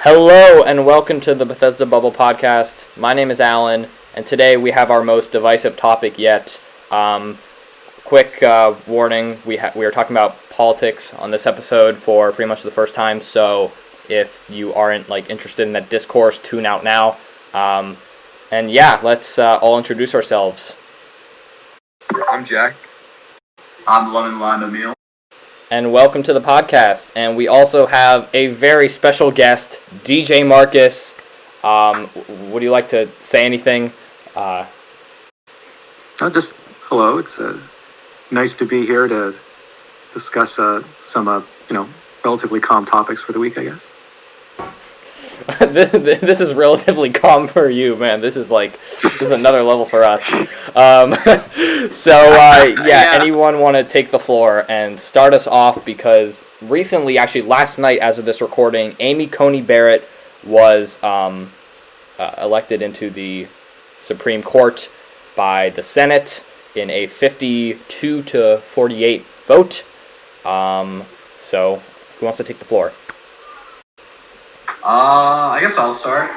Hello and welcome to the Bethesda Bubble Podcast. My name is Alan, and today we have our most divisive topic yet. Quick warning: we are talking about politics on this episode for pretty much the first time. So if you aren't interested in that discourse, tune out now. And yeah, let's all introduce ourselves. I'm Jack. I'm Lemon Lime Emil. And welcome to the podcast. And we also have a very special guest, DJ Marcus. Would you like to say anything? Just hello. It's nice to be here to discuss some relatively calm topics for the week, I guess. This is relatively calm for you, man. This is another level for us. Anyone want to take the floor and start us off? Because recently, actually last night, as of this recording, Amy Coney Barrett was elected into the Supreme Court by the Senate in a 52 to 48 vote. So, who wants to take the floor? I guess I'll start.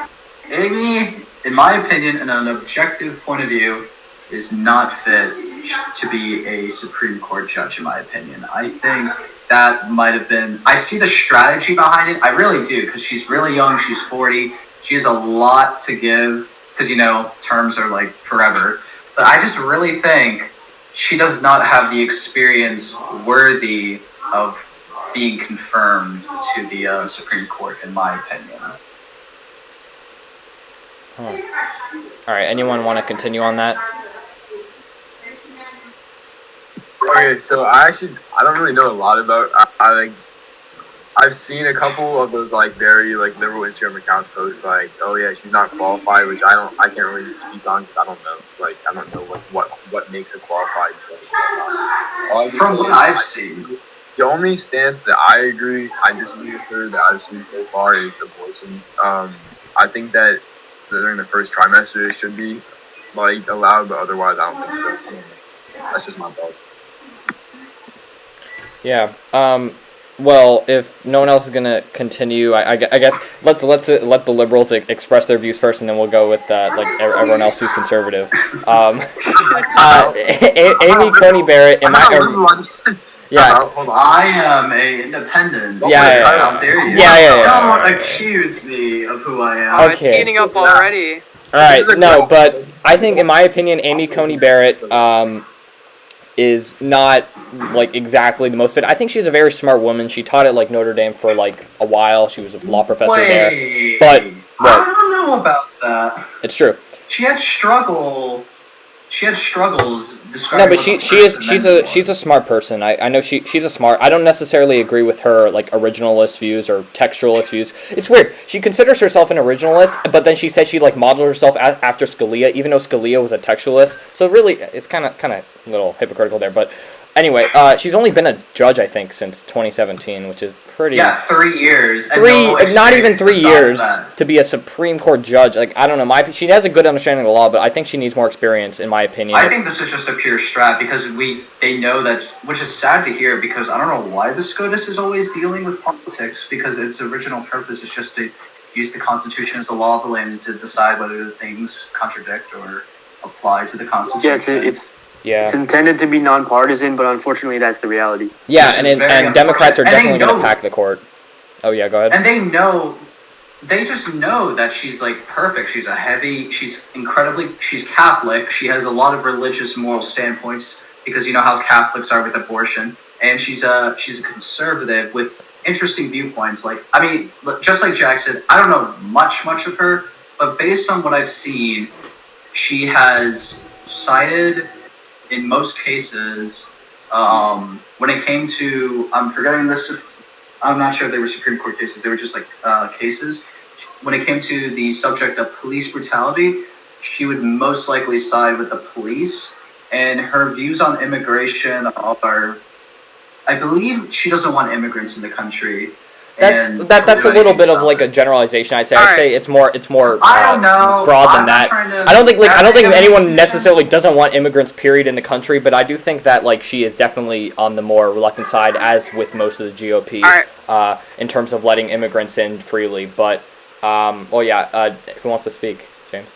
Amy, in my opinion, in an objective point of view, is not fit to be a Supreme Court judge, in my opinion. I think that might have been... I see the strategy behind it. I really do, because she's really young. She's 40. She has a lot to give, because, terms are forever. But I just really think she does not have the experience worthy of being confirmed to the Supreme Court, in my opinion. All right, anyone want to continue on that? Okay, so I don't really know a lot about. I've seen a couple of those very liberal Instagram accounts post oh yeah, she's not qualified, which I can't really speak on because I don't know. I don't know what makes a qualified judge. From what I've seen. The only stance that I disagree with her that I've seen so far is abortion. I think that during the first trimester it should be allowed, but otherwise I don't think so. That's just my thoughts. Yeah. Well, if no one else is gonna continue, I guess let's let the liberals express their views first, and then we'll go with everyone else who's conservative. Amy Coney Barrett. Yeah. I am a independent. Yeah. How dare you? Yeah. Don't accuse me of who I am. Oh, it's heating up already. All right. No, but I think, in my opinion, Amy Coney Barrett is not exactly the most fit. I think she's a very smart woman. She taught at Notre Dame for a while. She was a law professor there. But I don't know about that. It's true. She had struggles describing. No, but she's a smart person. I know she's a smart. I don't necessarily agree with her originalist views or textualist views. It's weird. She considers herself an originalist, but then she said she modeled herself after Scalia, even though Scalia was a textualist. So really, it's kind of a little hypocritical there. But anyway, she's only been a judge, I think, since 2017, which is pretty... Yeah, 3 years. Not even 3 years to be a Supreme Court judge. I don't know. She has a good understanding of the law, but I think she needs more experience, in my opinion. I think this is just a pure strat, because they know that, which is sad to hear, because I don't know why the SCOTUS is always dealing with politics, because its original purpose is just to use the Constitution as the law of the land to decide whether the things contradict or apply to the Constitution. Yeah, it's intended to be nonpartisan, but unfortunately, that's the reality. Yeah, and Democrats are definitely going to pack the court. Oh yeah, go ahead. And they just know that she's perfect. She's she's Catholic. She has a lot of religious moral standpoints, because you know how Catholics are with abortion, and she's a conservative with interesting viewpoints. Just like Jack said, I don't know much of her, but based on what I've seen, she has sided in most cases, when it came to, I'm forgetting this, I'm not sure if they were Supreme Court cases, they were just cases. When it came to the subject of police brutality, she would most likely side with the police, and her views on immigration are, I believe she doesn't want immigrants in the country. That's a little bit of a generalization. I'd say it's more I don't know. Broad than that. I don't think anyone necessarily doesn't want immigrants period in the country, but I do think that she is definitely on the more reluctant side, as with most of the GOP, in terms of letting immigrants in freely. But Who wants to speak? James?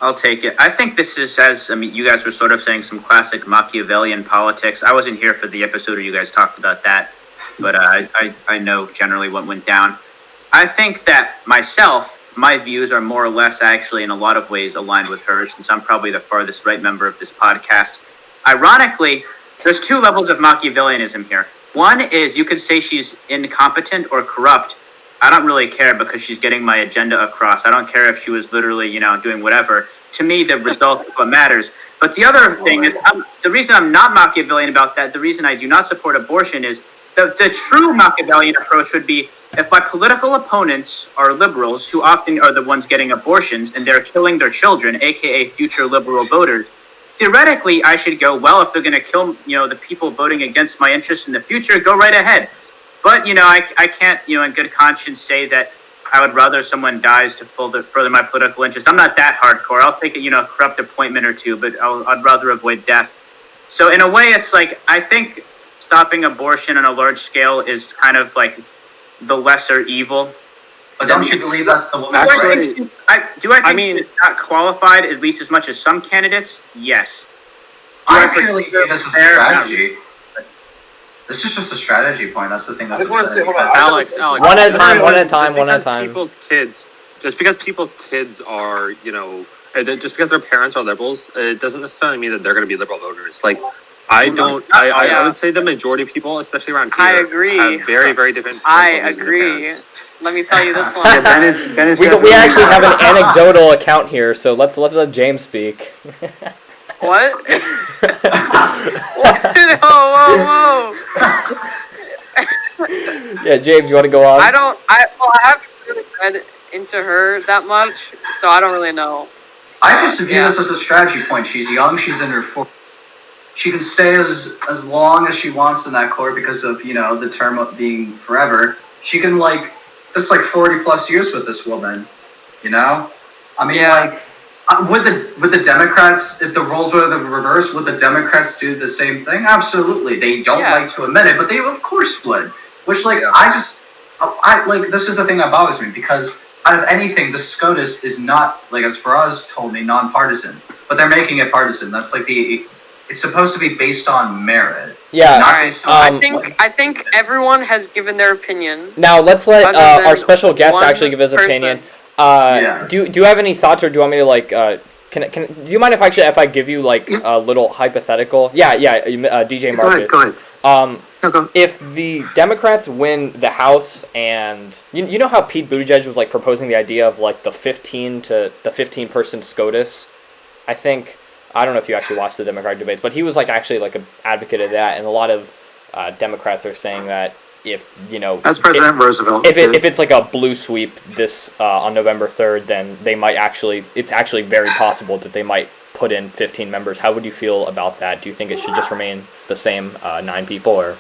I'll take it. I think this is, you guys were sort of saying some classic Machiavellian politics. I wasn't here for the episode where you guys talked about that, but I know generally what went down. I think that my views are more or less actually in a lot of ways aligned with hers, since I'm probably the farthest right member of this podcast. Ironically, there's two levels of Machiavellianism here. One is you could say she's incompetent or corrupt. I don't really care because she's getting my agenda across. I don't care if she was literally, doing whatever. To me, the result is what matters. But the other thing is, the reason I'm not Machiavellian about that, the reason I do not support abortion is the true Machiavellian approach would be if my political opponents are liberals, who often are the ones getting abortions, and they're killing their children, aka future liberal voters, theoretically, I should go, well, if they're going to kill, the people voting against my interests in the future, go right ahead. But, I can't, in good conscience say that I would rather someone dies to further my political interest. I'm not that hardcore. I'll take a corrupt appointment or two, but I'd rather avoid death. So in a way, it's like, I think stopping abortion on a large scale is kind of like the lesser evil. But don't you believe that's the woman's Actually, right? I think she's not qualified at least as much as some candidates? Yes. I purely think this is a strategy. This is just a strategy point. That's the thing. That's Alex, One at a time. Just because people's kids are, just because their parents are liberals, it doesn't necessarily mean that they're going to be liberal voters. Like, I would say the majority of people, especially around here, I agree. have very, very different. I agree. Let me tell you this one. We actually have an anecdotal account here, so let's let James speak. What? Whoa. Yeah, James, you want to go on? I haven't really read into her that much, so I don't really know. So, I just view this as a strategy point. She's young. She's in her 40s. She can stay as long as she wants in that court because of, the term of being forever. She can, it's 40 plus years with this woman, I mean, would the Democrats, if the roles were the reverse, would the Democrats do the same thing? Absolutely. They don't like to admit it, but they of course would. Which, this is the thing that bothers me, because out of anything, the SCOTUS is not, as Faraz told me, nonpartisan. But they're making it partisan. That's it's supposed to be based on merit. Yeah. I think everyone has given their opinion. Now let's let our special guest actually give his opinion. Yes. Do you have any thoughts, or do you want me to do you mind if I give you a little hypothetical? Yeah. DJ Marcus. Go ahead. If the Democrats win the House, and you know how Pete Buttigieg was proposing the idea of the 15 person SCOTUS, I don't know if you actually watched the Democratic debates, but he was actually an advocate of that, and a lot of Democrats are saying that if as President Roosevelt, if it's a blue sweep this on November 3rd, then they might it's actually very possible that they might put in 15 members. How would you feel about that? Do you think it should just remain the same 9 people, or?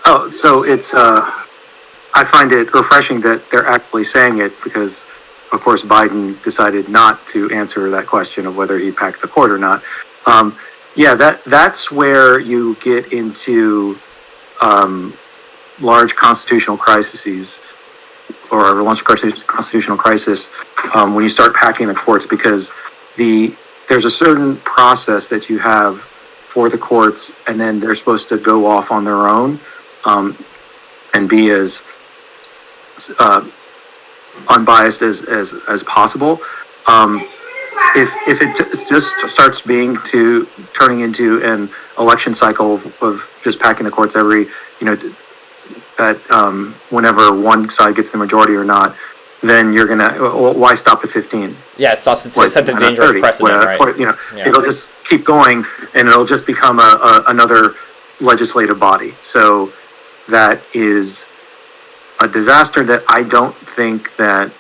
Oh, so it's I find it refreshing that they're actually saying it, because of course Biden decided not to answer that question of whether he packed the court or not. That's where you get into large constitutional crises, or a large constitutional crisis, when you start packing the courts, because there's a certain process that you have for the courts, and then they're supposed to go off on their own and be as unbiased as possible. If it just starts turning into an election cycle of just packing the courts every, whenever one side gets the majority or not, then you're gonna, why stop at 15? Yeah, it stops. It sets a dangerous precedent, right? It'll just keep going, and it'll just become another legislative body. So that is a disaster that I don't think that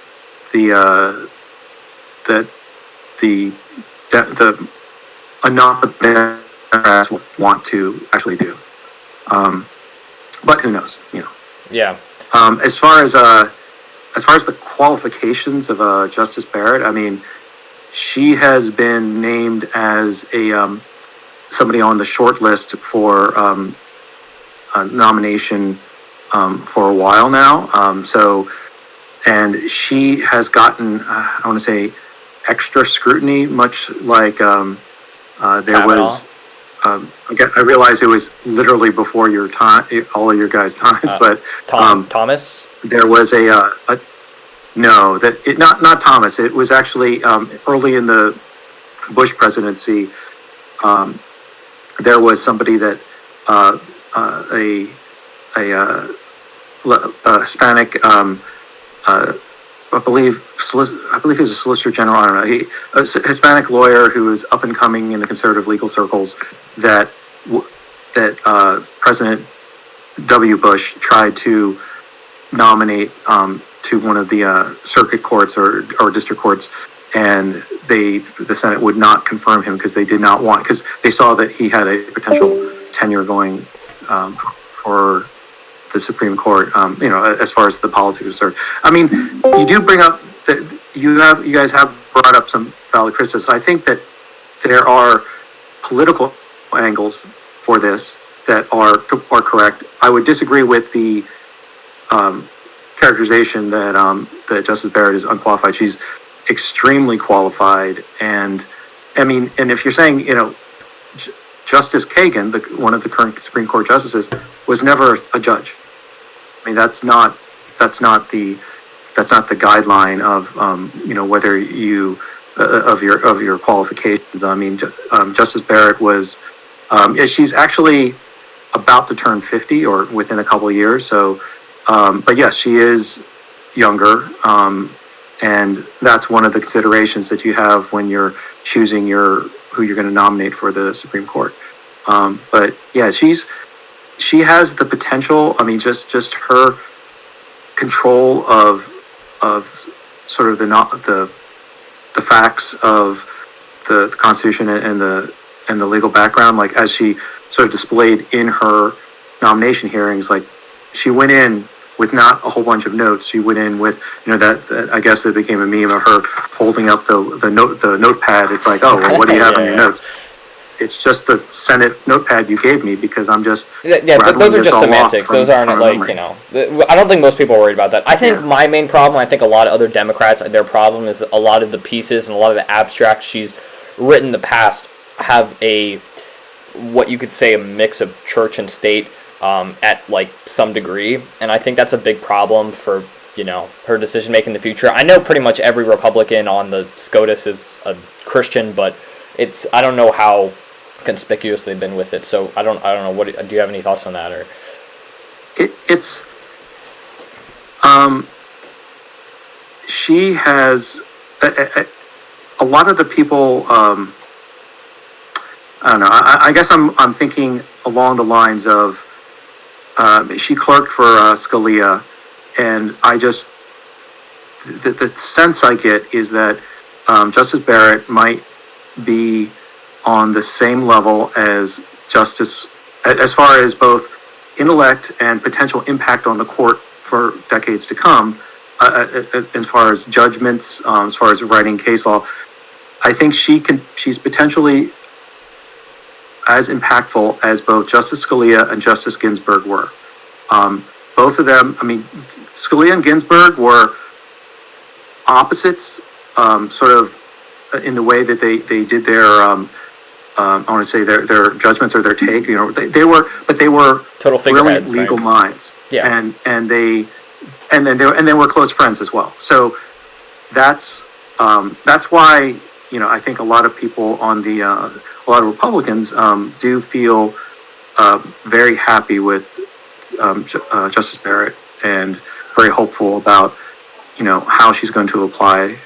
enough of Democrats want to actually do. But who knows? Yeah. As far as the qualifications of Justice Barrett, I mean, she has been named as somebody on the short list for a nomination for a while now. And she has gotten, I want to say, extra scrutiny, much like there was. Again, I realize it was literally before your time, all of your guys' times, but Thomas. There was not Thomas. It was actually early in the Bush presidency. There was somebody that a Hispanic. I believe he was a Solicitor General. I don't know. A Hispanic lawyer who was up and coming in the conservative legal circles that President W. Bush tried to nominate to one of the circuit courts or district courts, and the Senate would not confirm him because they did not want, because they saw that he had a potential tenure going for the Supreme Court, as far as the politics are concerned. I mean, you do bring up that you guys have brought up some valid criticisms. I think that there are political angles for this that are correct. I would disagree with the characterization that that Justice Barrett is unqualified. She's extremely qualified, and I mean, and if you're saying, Justice Kagan, one of the current Supreme Court justices, was never a judge. I mean, that's not the guideline of whether you of your qualifications. I mean, Justice Barrett was she's actually about to turn 50 or within a couple of years. So, but yes, she is younger, and that's one of the considerations that you have when you're choosing who you're going to nominate for the Supreme Court. But yeah, she has the potential. I mean, just her control of sort of the facts of the Constitution and the legal background, like as she sort of displayed in her nomination hearings. Like, she went in with not a whole bunch of notes. She went in with, that I guess it became a meme of her holding up the notepad. It's like, oh, well, what do you have in your notes? It's just the Senate notepad you gave me because I'm just those are just semantics. Those aren't like, I don't think most people are worried about that. I think my main problem, I think a lot of other Democrats, their problem is a lot of the pieces and a lot of the abstracts she's written in the past have what you could say a mix of church and state at like some degree, and I think that's a big problem for her decision making in the future. I know pretty much every Republican on the SCOTUS is a Christian, but I don't know how conspicuous they've been with it. So I don't know. What do you have any thoughts on that? Or it's she has a lot of the people. I don't know. I guess I'm thinking along the lines of she clerked for Scalia, and I just the sense I get is that Justice Barrett might be on the same level as Justice, as far as both intellect and potential impact on the court for decades to come, as far as judgments, as far as writing case law. I think she's potentially as impactful as both Justice Scalia and Justice Ginsburg were. Both of them, I mean, Scalia and Ginsburg were opposites, sort of in the way that they did their, I want to say their judgments or their take. They were total brilliant legal minds. Yeah, and they were close friends as well. So that's why I think a lot of people on a lot of Republicans do feel very happy with Justice Barrett and very hopeful about how she's going to apply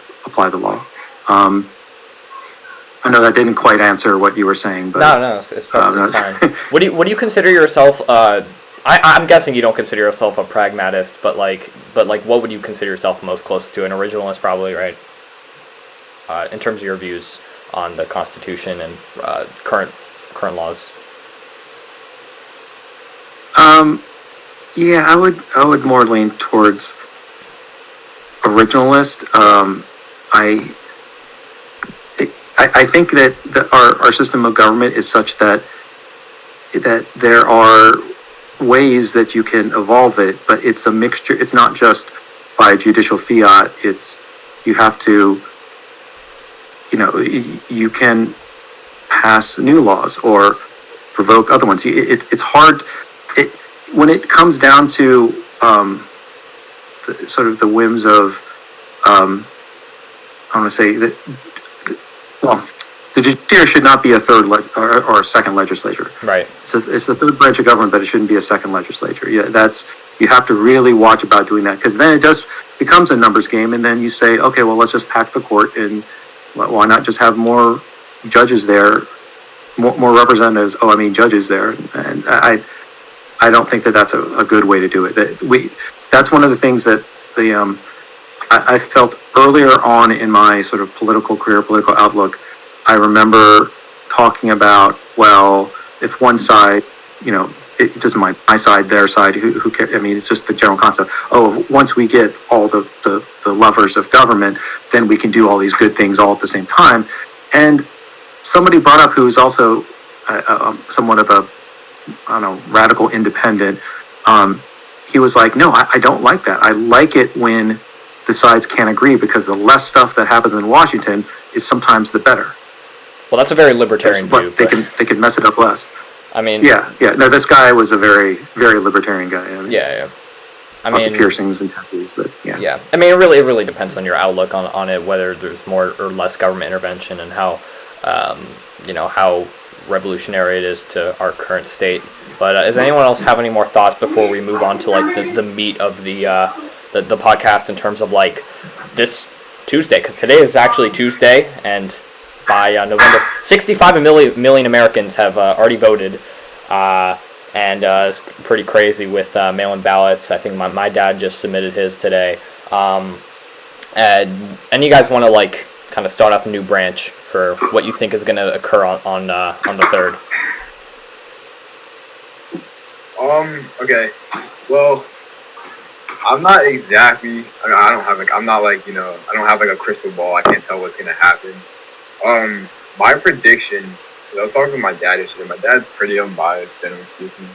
the law. I know that didn't quite answer what you were saying, but no, it's fine. What do you consider yourself? I'm guessing you don't consider yourself a pragmatist, but what would you consider yourself most close to? An originalist, probably, right? In terms of your views on the Constitution and current laws. Yeah, I would more lean towards originalist. I think that our system of government is such that there are ways that you can evolve it, but it's a mixture. It's not just by judicial fiat. It's you have to, you can pass new laws or provoke other ones. It's hard. When it comes down to sort of the whims of, I want to say that, well, the judiciary should not be a third or a second legislature. Right. It's the third branch of government, but it shouldn't be a second legislature. Yeah, you have to really watch about doing that, because then it becomes a numbers game, and then you say, okay, well, let's just pack the court, and why not just have more judges there, more representatives? Judges there, and I don't think that that's a good way to do it. That's one of the things that I felt earlier on in my sort of political career, political outlook. I remember talking about, well, if one side, it doesn't mind my side, their side, who cares? It's just the general concept. Oh, once we get all the levers of government, then we can do all these good things all at the same time. And somebody brought up, who's also somewhat of a, radical independent. He was like, no, I don't like that. I like it when the sides can't agree, because the less stuff that happens in Washington is sometimes the better. Well, that's a very libertarian view. They can mess it up less. Yeah. No, this guy was a very, very libertarian guy. Yeah. Lots of piercings and tattoos, but yeah. Yeah. It really depends on your outlook on it, whether there's more or less government intervention, and how, how revolutionary it is to our current state. But does anyone else have any more thoughts before we move on to the meat of the podcast, in terms of this Tuesday? Because today is actually Tuesday, and by November, 65 million Americans have already voted, and it's pretty crazy with mail-in ballots. I think my dad just submitted his today. And you guys want to kind of start off a new branch for what you think is going to occur on the 3rd? Okay. Well, I'm not exactly. I don't have I'm not I don't have a crystal ball. I can't tell what's gonna happen. My prediction. I was talking to my dad yesterday. My dad's pretty unbiased, generally speaking.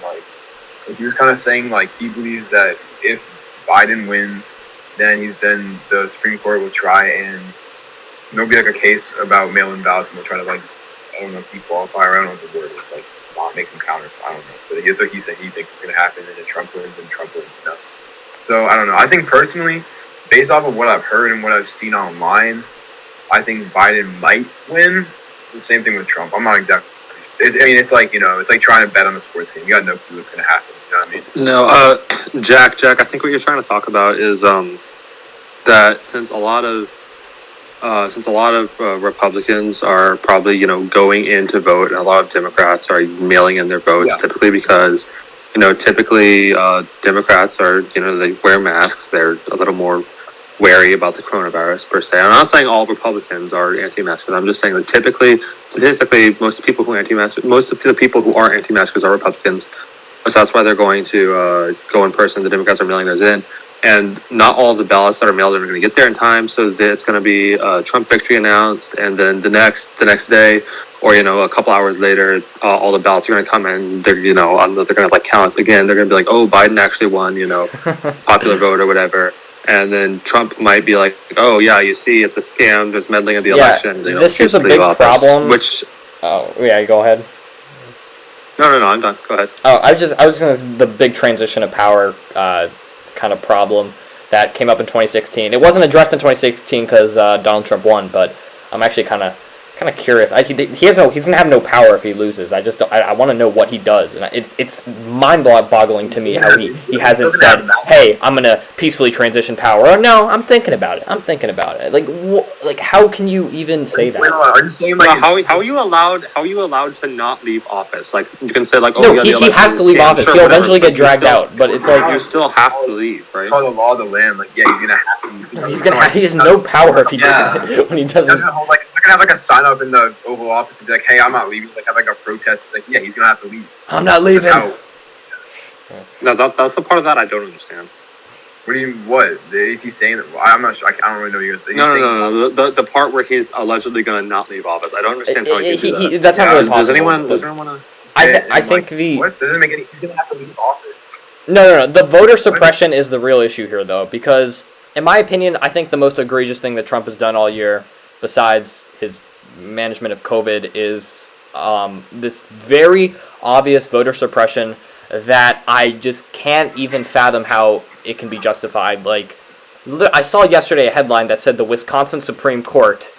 He was kind of saying he believes that if Biden wins, then the Supreme Court will try and there'll be a case about mail-in ballots, and they'll try to dequalify, or I don't know what the word is, not make them count, or so I don't know. But here's what he said he thinks is going to happen, and then Trump wins, no. So I don't know. I think personally, based off of what I've heard and what I've seen online, I think Biden might win. The same thing with Trump. I'm not exactly. It's like trying to bet on a sports game. You got no clue what's going to happen. You know what I mean? No, Jack. I think what you're trying to talk about is that since a lot of Republicans are probably going in to vote, and a lot of Democrats are mailing in their votes, typically because typically Democrats are they wear masks. They're a little more wary about the coronavirus per se. I'm not saying all Republicans are anti-maskers. I'm just saying that typically, statistically, most of the people who are anti-maskers are Republicans. So that's why they're going to go in person. The Democrats are mailing those in. And not all of the ballots that are mailed in are going to get there in time, so it's going to be Trump victory announced, and then the next day, or a couple hours later, all the ballots are going to come in. They're they're going to count again. They're going to be oh, Biden actually won, popular vote or whatever. And then Trump might be oh yeah, you see, it's a scam. There's meddling in the election. This is a big problem. Oh yeah, go ahead. No, I'm done. Go ahead. Oh, I was going to the big transition of power kind of problem that came up in 2016. It wasn't addressed in 2016 because Donald Trump won, but I'm actually kind of curious. He's gonna have no power if he loses. I want to know what he does, and it's mind-boggling to me how he hasn't said, "Hey, I'm gonna peacefully transition power." Or, no, I'm thinking about it. How can you even say that? Are you saying how are you allowed to not leave office? You can say oh no, yeah, he has to leave office. He'll eventually get dragged out, but it's you still have to leave, right? It's called the law of the land. He's gonna have to. He has no power if he when he doesn't. They're gonna have a sign up in the Oval Office and be hey, I'm not leaving. Have a protest. Yeah, he's gonna have to leave. I'm not leaving. No, that's the part of that I don't understand. What do you? What is he saying? I'm not sure. I don't really know you guys. No. The part where he's allegedly gonna not leave office. I don't understand how he can do that. That's not really possible. Does anyone want to? I think the what doesn't make any. He's gonna have to leave office. No. The voter suppression is the real issue here, though, because in my opinion, I think the most egregious thing that Trump has done all year, besides his management of COVID, is this very obvious voter suppression that I just can't even fathom how it can be justified. Like, I saw yesterday a headline that said the Wisconsin Supreme Court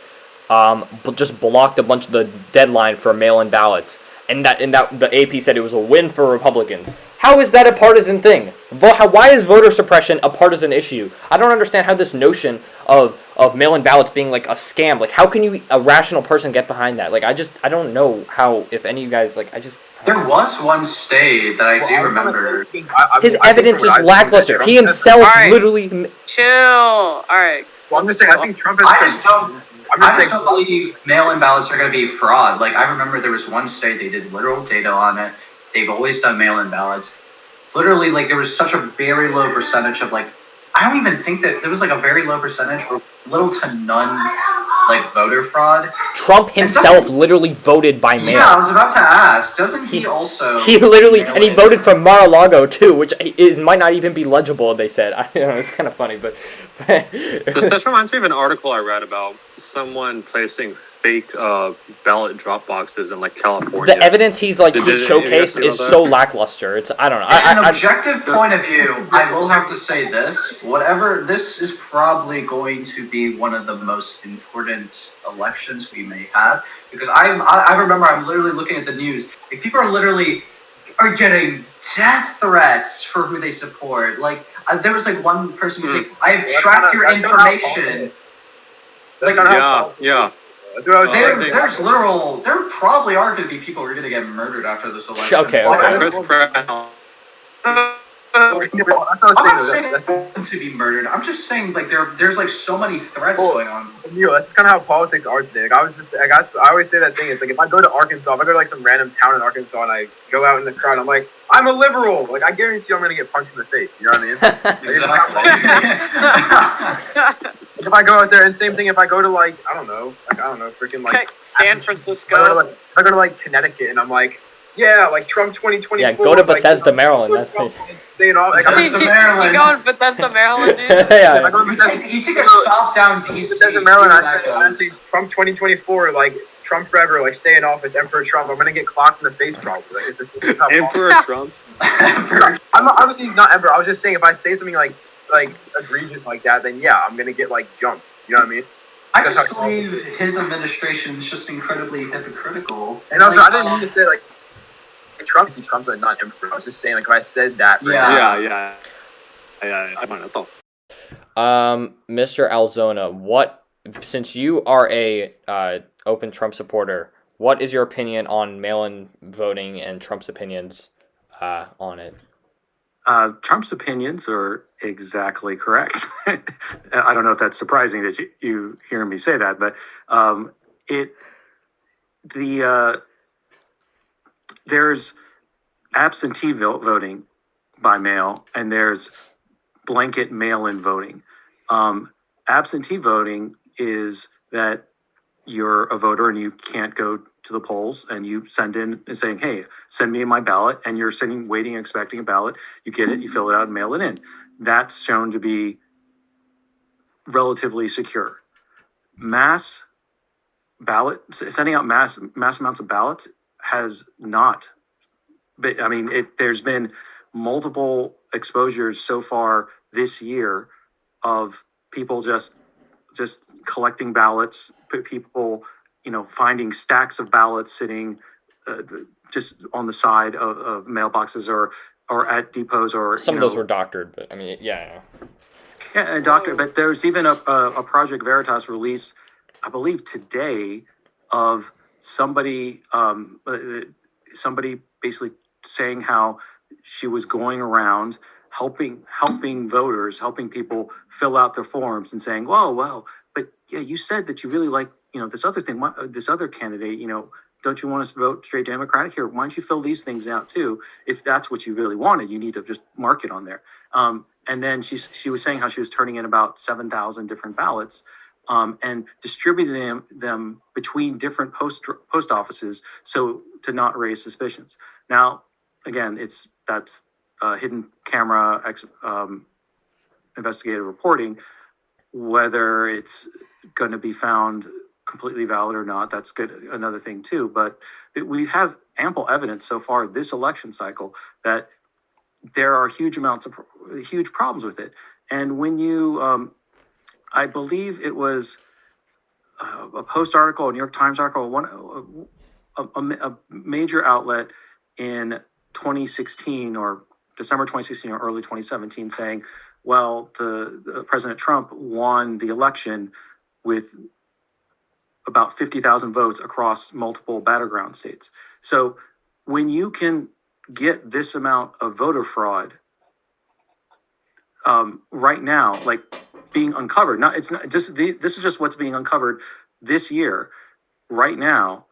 just blocked a bunch of the deadline for mail-in ballots, and that the AP said it was a win for Republicans. How is that a partisan thing? Why is voter suppression a partisan issue? I don't understand how this notion of mail-in ballots being like a scam, like how can a rational person get behind that? Like I don't know how, if any of you guys, like There was one state that I do remember. His evidence is lackluster. He himself literally... Chill. All right. Well, I'm just saying, I think Trump has... I just don't believe mail-in ballots are going to be fraud. Like, I remember there was one state, they did literal data on it. They've always done mail-in ballots. Literally, like, there was such a very low percentage of, like, I don't even think that there was, like, a very low percentage or little to none, like, voter fraud. Trump himself literally voted by mail. Yeah, I was about to ask. Doesn't he also... He literally... And he voted from Mar-a-Lago, too, which might not even be legible, they said. I don't know, it's kind of funny, but... This reminds me of an article I read about someone placing fake ballot drop boxes in, like, California. The evidence he's showcased is so lackluster. It's... I don't know. From an objective point of view, I will have to say this. This is probably going to be one of the most important elections we may have, because I remember I'm literally looking at the news. Like, people are getting death threats for who they support. Like, there was like one person who's like, "I have tracked your information." Like, yeah. That's what I was saying. There probably are going to be people who are going to get murdered after this election. Okay. Chris Brown. That's what I was I'm not saying to be murdered. I'm just saying, like, there's like so many threats going on. That's just kind of how politics are today. Like, I always say that thing. It's like, if I go to Arkansas, if I go to like some random town in Arkansas and I go out in the crowd, I'm like, I'm a liberal. Like, I guarantee you I'm gonna get punched in the face. You know what I mean? Like, if I go out there, and same thing if I go to like I don't know, freaking like San Francisco. If I go to like Connecticut and I'm like, yeah, like Trump 2024. Yeah, go to Bethesda, Maryland. That's me. You go in Bethesda, Maryland, dude? Yeah. You take a stop down DC. Bethesda, Maryland. I say Trump 2024, like Trump forever, like stay in office, Emperor Trump. I'm gonna get clocked in the face probably. Like, this is not Emperor Trump. Obviously he's not Emperor. I was just saying if I say something like egregious like that, then yeah, I'm gonna get like jumped. You know what I mean? I just believe his administration is just incredibly hypocritical. And also, I didn't mean to say like Trump's like not emperor. I was just saying like if I said that. Yeah. I find that's all. Mr. Alzona, since you are a open Trump supporter, what is your opinion on mail-in voting and Trump's opinions on it? Trump's opinions are exactly correct. I don't know if that's surprising that you hear me say that, but there's absentee voting by mail and there's blanket mail-in voting. Absentee voting is that you're a voter and you can't go to the polls and you send in and saying, hey, send me my ballot, and you're sitting, waiting, expecting a ballot. You get it, you fill it out and mail it in. That's shown to be relatively secure. Mass ballot, sending out mass amounts of ballots has not. But I mean, there's been multiple exposures so far this year of people just collecting ballots, people, finding stacks of ballots sitting just on the side of mailboxes or at depots, or some of those were doctored, but I mean, yeah, and doctored. But there's even a Project Veritas release, I believe today, of somebody basically saying how she was going around helping voters, helping people fill out their forms and saying, well, but yeah, you said that you really like, this other thing, this other candidate, don't you want us to vote straight Democratic here? Why don't you fill these things out too? If that's what you really wanted, you need to just mark it on there. And then she was saying how she was turning in about 7,000 different ballots. and distributing them between different post offices, so to not raise suspicions. Now, again, that's hidden camera investigative reporting. Whether it's going to be found completely valid or not, that's good. Another thing too, but we have ample evidence so far this election cycle that there are huge problems with it. And when you, I believe it was a Post article, a New York Times article, a major outlet in 2016 or December 2016 or early 2017 saying, well, the President Trump won the election with about 50,000 votes across multiple battleground states. So when you can get this amount of voter fraud right now, like being uncovered, it's not just this is just what's being uncovered this year, right now.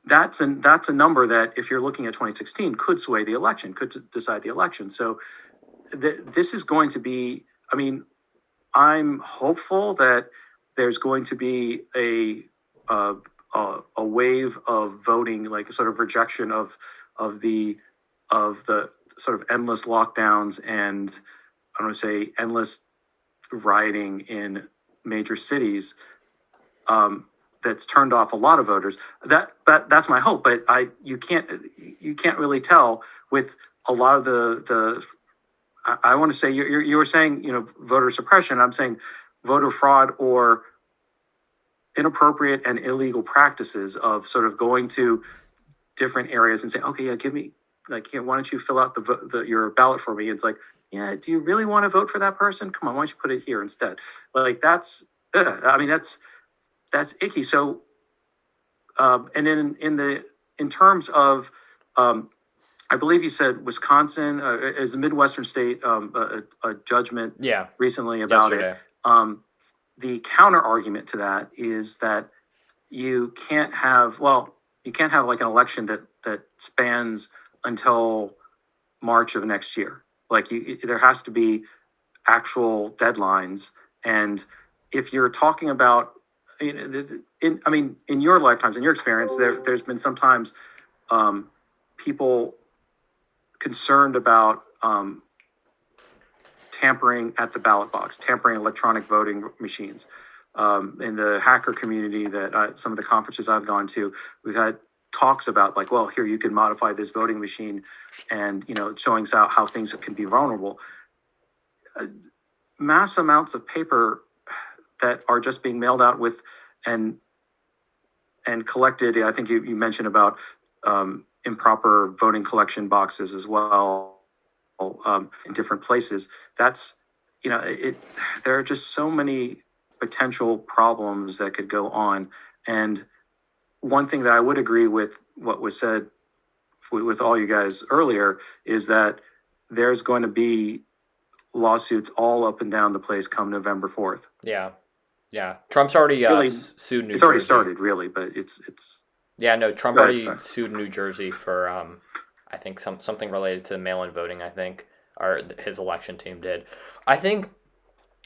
That's a number that, if you're looking at 2016, could sway the election, could decide the election. So this is going to be. I mean, I'm hopeful that there's going to be a wave of voting, like a sort of rejection of the sort of endless lockdowns and I don't want to say endless rioting in major cities. That's turned off a lot of voters. That's my hope, but you can't really tell with a lot of the. I want to say you were saying voter suppression. I'm saying voter fraud or inappropriate and illegal practices of sort of going to different areas and saying, okay, yeah, give me why don't you fill out your ballot for me? It's like, yeah, do you really want to vote for that person? Come on, why don't you put it here instead? Like that's icky. So, and then in terms of, I believe you said Wisconsin is a Midwestern state, a judgment recently about yesterday. it. The counter argument to that is that you can't have like an election that spans until March of next year. Like there has to be actual deadlines. And if you're talking about, in your lifetimes, in your experience, there's been sometimes people concerned about tampering at the ballot box, tampering electronic voting machines. In the hacker community, some of the conferences I've gone to, we've had talks about like, well, here you can modify this voting machine, and showing how things can be vulnerable. Mass amounts of paper that are just being mailed out with and collected. I think you mentioned about improper voting collection boxes as well in different places. That's there are just so many potential problems that could go on. And one thing that I would agree with what was said with all you guys earlier is that there's going to be lawsuits all up and down the place come November 4th. Yeah. Trump's already really, sued New Jersey. It's already started, really, but it's. Yeah, no, Trump already sued New Jersey for I think something related to mail-in voting. I think, or his election team did. I think.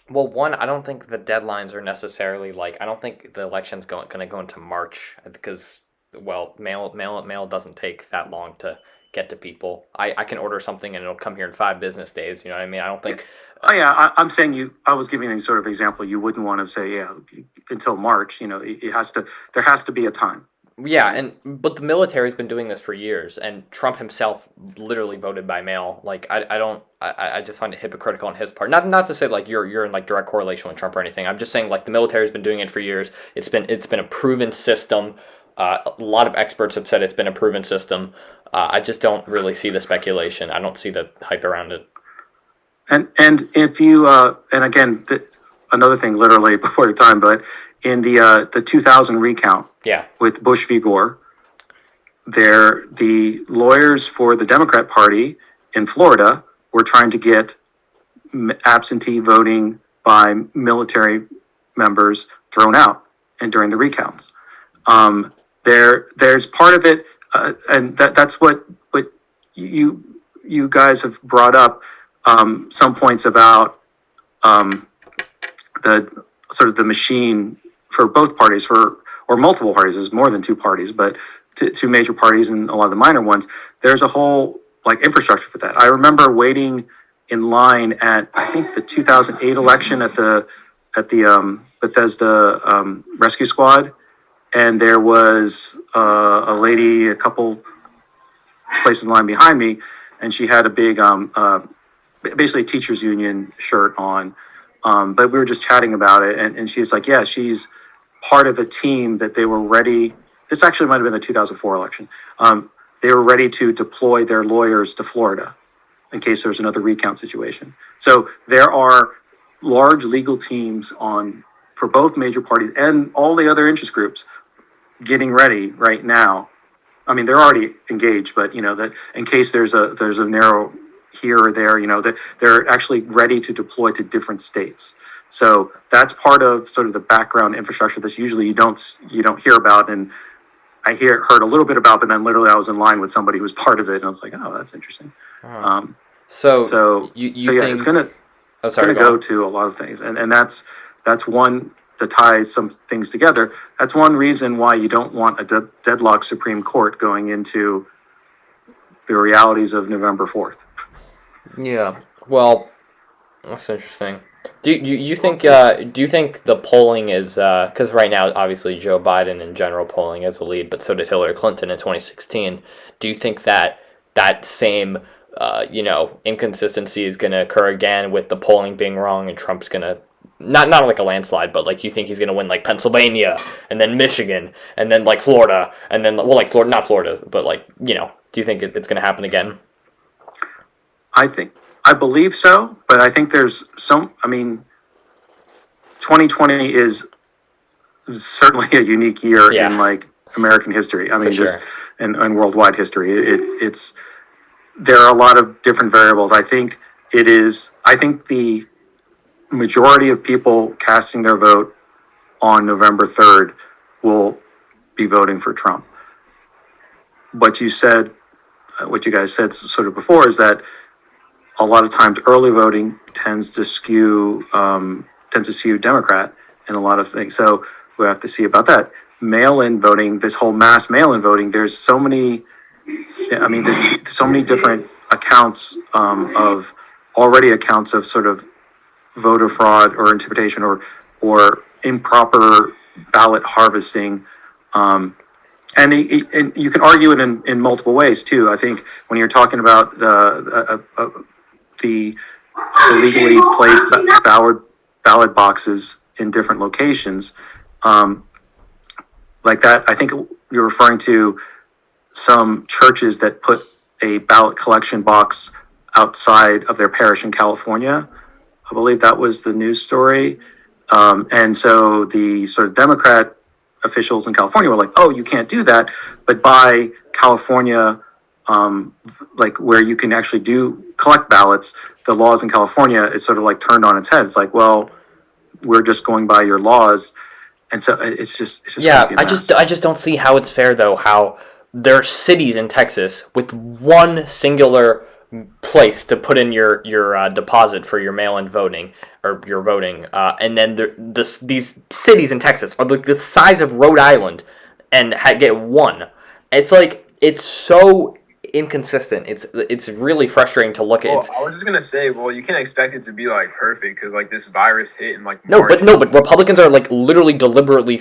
Well, one, I don't think the deadlines are necessarily I don't think the election's going to go into March because, well, mail doesn't take that long to get to people. I can order something and it'll come here in 5 business days. You know what I mean? I don't think. Oh yeah, I'm saying I was giving any sort of example. You wouldn't want to say until March. It has to. There has to be a time. Yeah, but the military's been doing this for years, and Trump himself literally voted by mail. I just find it hypocritical on his part. Not to say you're in direct correlation with Trump or anything. I'm just saying the military's been doing it for years. It's been a proven system. A lot of experts have said it's been a proven system. I just don't really see the speculation. I don't see the hype around it. And if you and again another thing, literally before your time, but in the 2000 recount, with Bush v. Gore, the lawyers for the Democrat Party in Florida were trying to get absentee voting by military members thrown out, and during the recounts, there's part of it, and that's what you guys have brought up some points about the sort of the machine for both parties, or multiple parties. There's more than two parties, but two major parties and a lot of the minor ones. There's a whole like infrastructure for that. I remember waiting in line at, I think, the 2008 election at the Bethesda Rescue Squad, and there was a lady a couple places in line behind me, and she had a big basically teachers union shirt on, but we were just chatting about it, and she's like, yeah, she's part of a team that they were ready. This actually might have been the 2004 election. They were ready to deploy their lawyers to Florida in case there's another recount situation. So there are large legal teams for both major parties and all the other interest groups getting ready right now. I mean, they're already engaged, but that in case there's a narrow here or there, that they're actually ready to deploy to different states. So that's part of sort of the background infrastructure that usually you don't hear about, and I heard a little bit about, but then literally I was in line with somebody who was part of it, and I was like, oh, that's interesting. Uh-huh. So you yeah, think it's gonna go to a lot of things, and that's one to tie some things together. That's one reason why you don't want a deadlocked Supreme Court going into the realities of November 4th. Yeah. Well, that's interesting. Do you think the polling is because right now obviously Joe Biden in general polling has a lead, but so did Hillary Clinton in 2016. Do you think that same inconsistency is going to occur again with the polling being wrong and Trump's going to not like a landslide, but like you think he's going to win like Pennsylvania and then Michigan and then like Florida and then like Florida, not Florida, but like do you think it's going to happen again? I believe so, but I think there's 2020 is certainly a unique year in like American history. I mean, just in worldwide history. It's there are a lot of different variables. I think the majority of people casting their vote on November 3rd will be voting for Trump. What you guys said sort of before is that a lot of times early voting tends to skew Democrat in a lot of things. So we have to see about that. Mail-in voting, this whole mass mail-in voting, there's so many different accounts of sort of voter fraud or interpretation or improper ballot harvesting. And you can argue it in multiple ways too. I think when you're talking about the illegally placed ballot boxes in different locations, like that, I think you're referring to some churches that put a ballot collection box outside of their parish in California. I believe that was the news story. And so the sort of Democrat officials in California were like, oh, you can't do that. But by California, like where you can actually collect ballots, the laws in California, it's sort of like turned on its head. It's like, well, we're just going by your laws. And so it's just yeah, I just don't see how it's fair though, how there are cities in Texas with one singular place to put in your deposit for your mail-in voting or your voting, and then these cities in Texas are like the size of Rhode Island and get one. It's like it's so inconsistent. It's really frustrating to look at. I was just gonna say, well, you can't expect it to be like perfect because like this virus hit in like March. But Republicans are like literally deliberately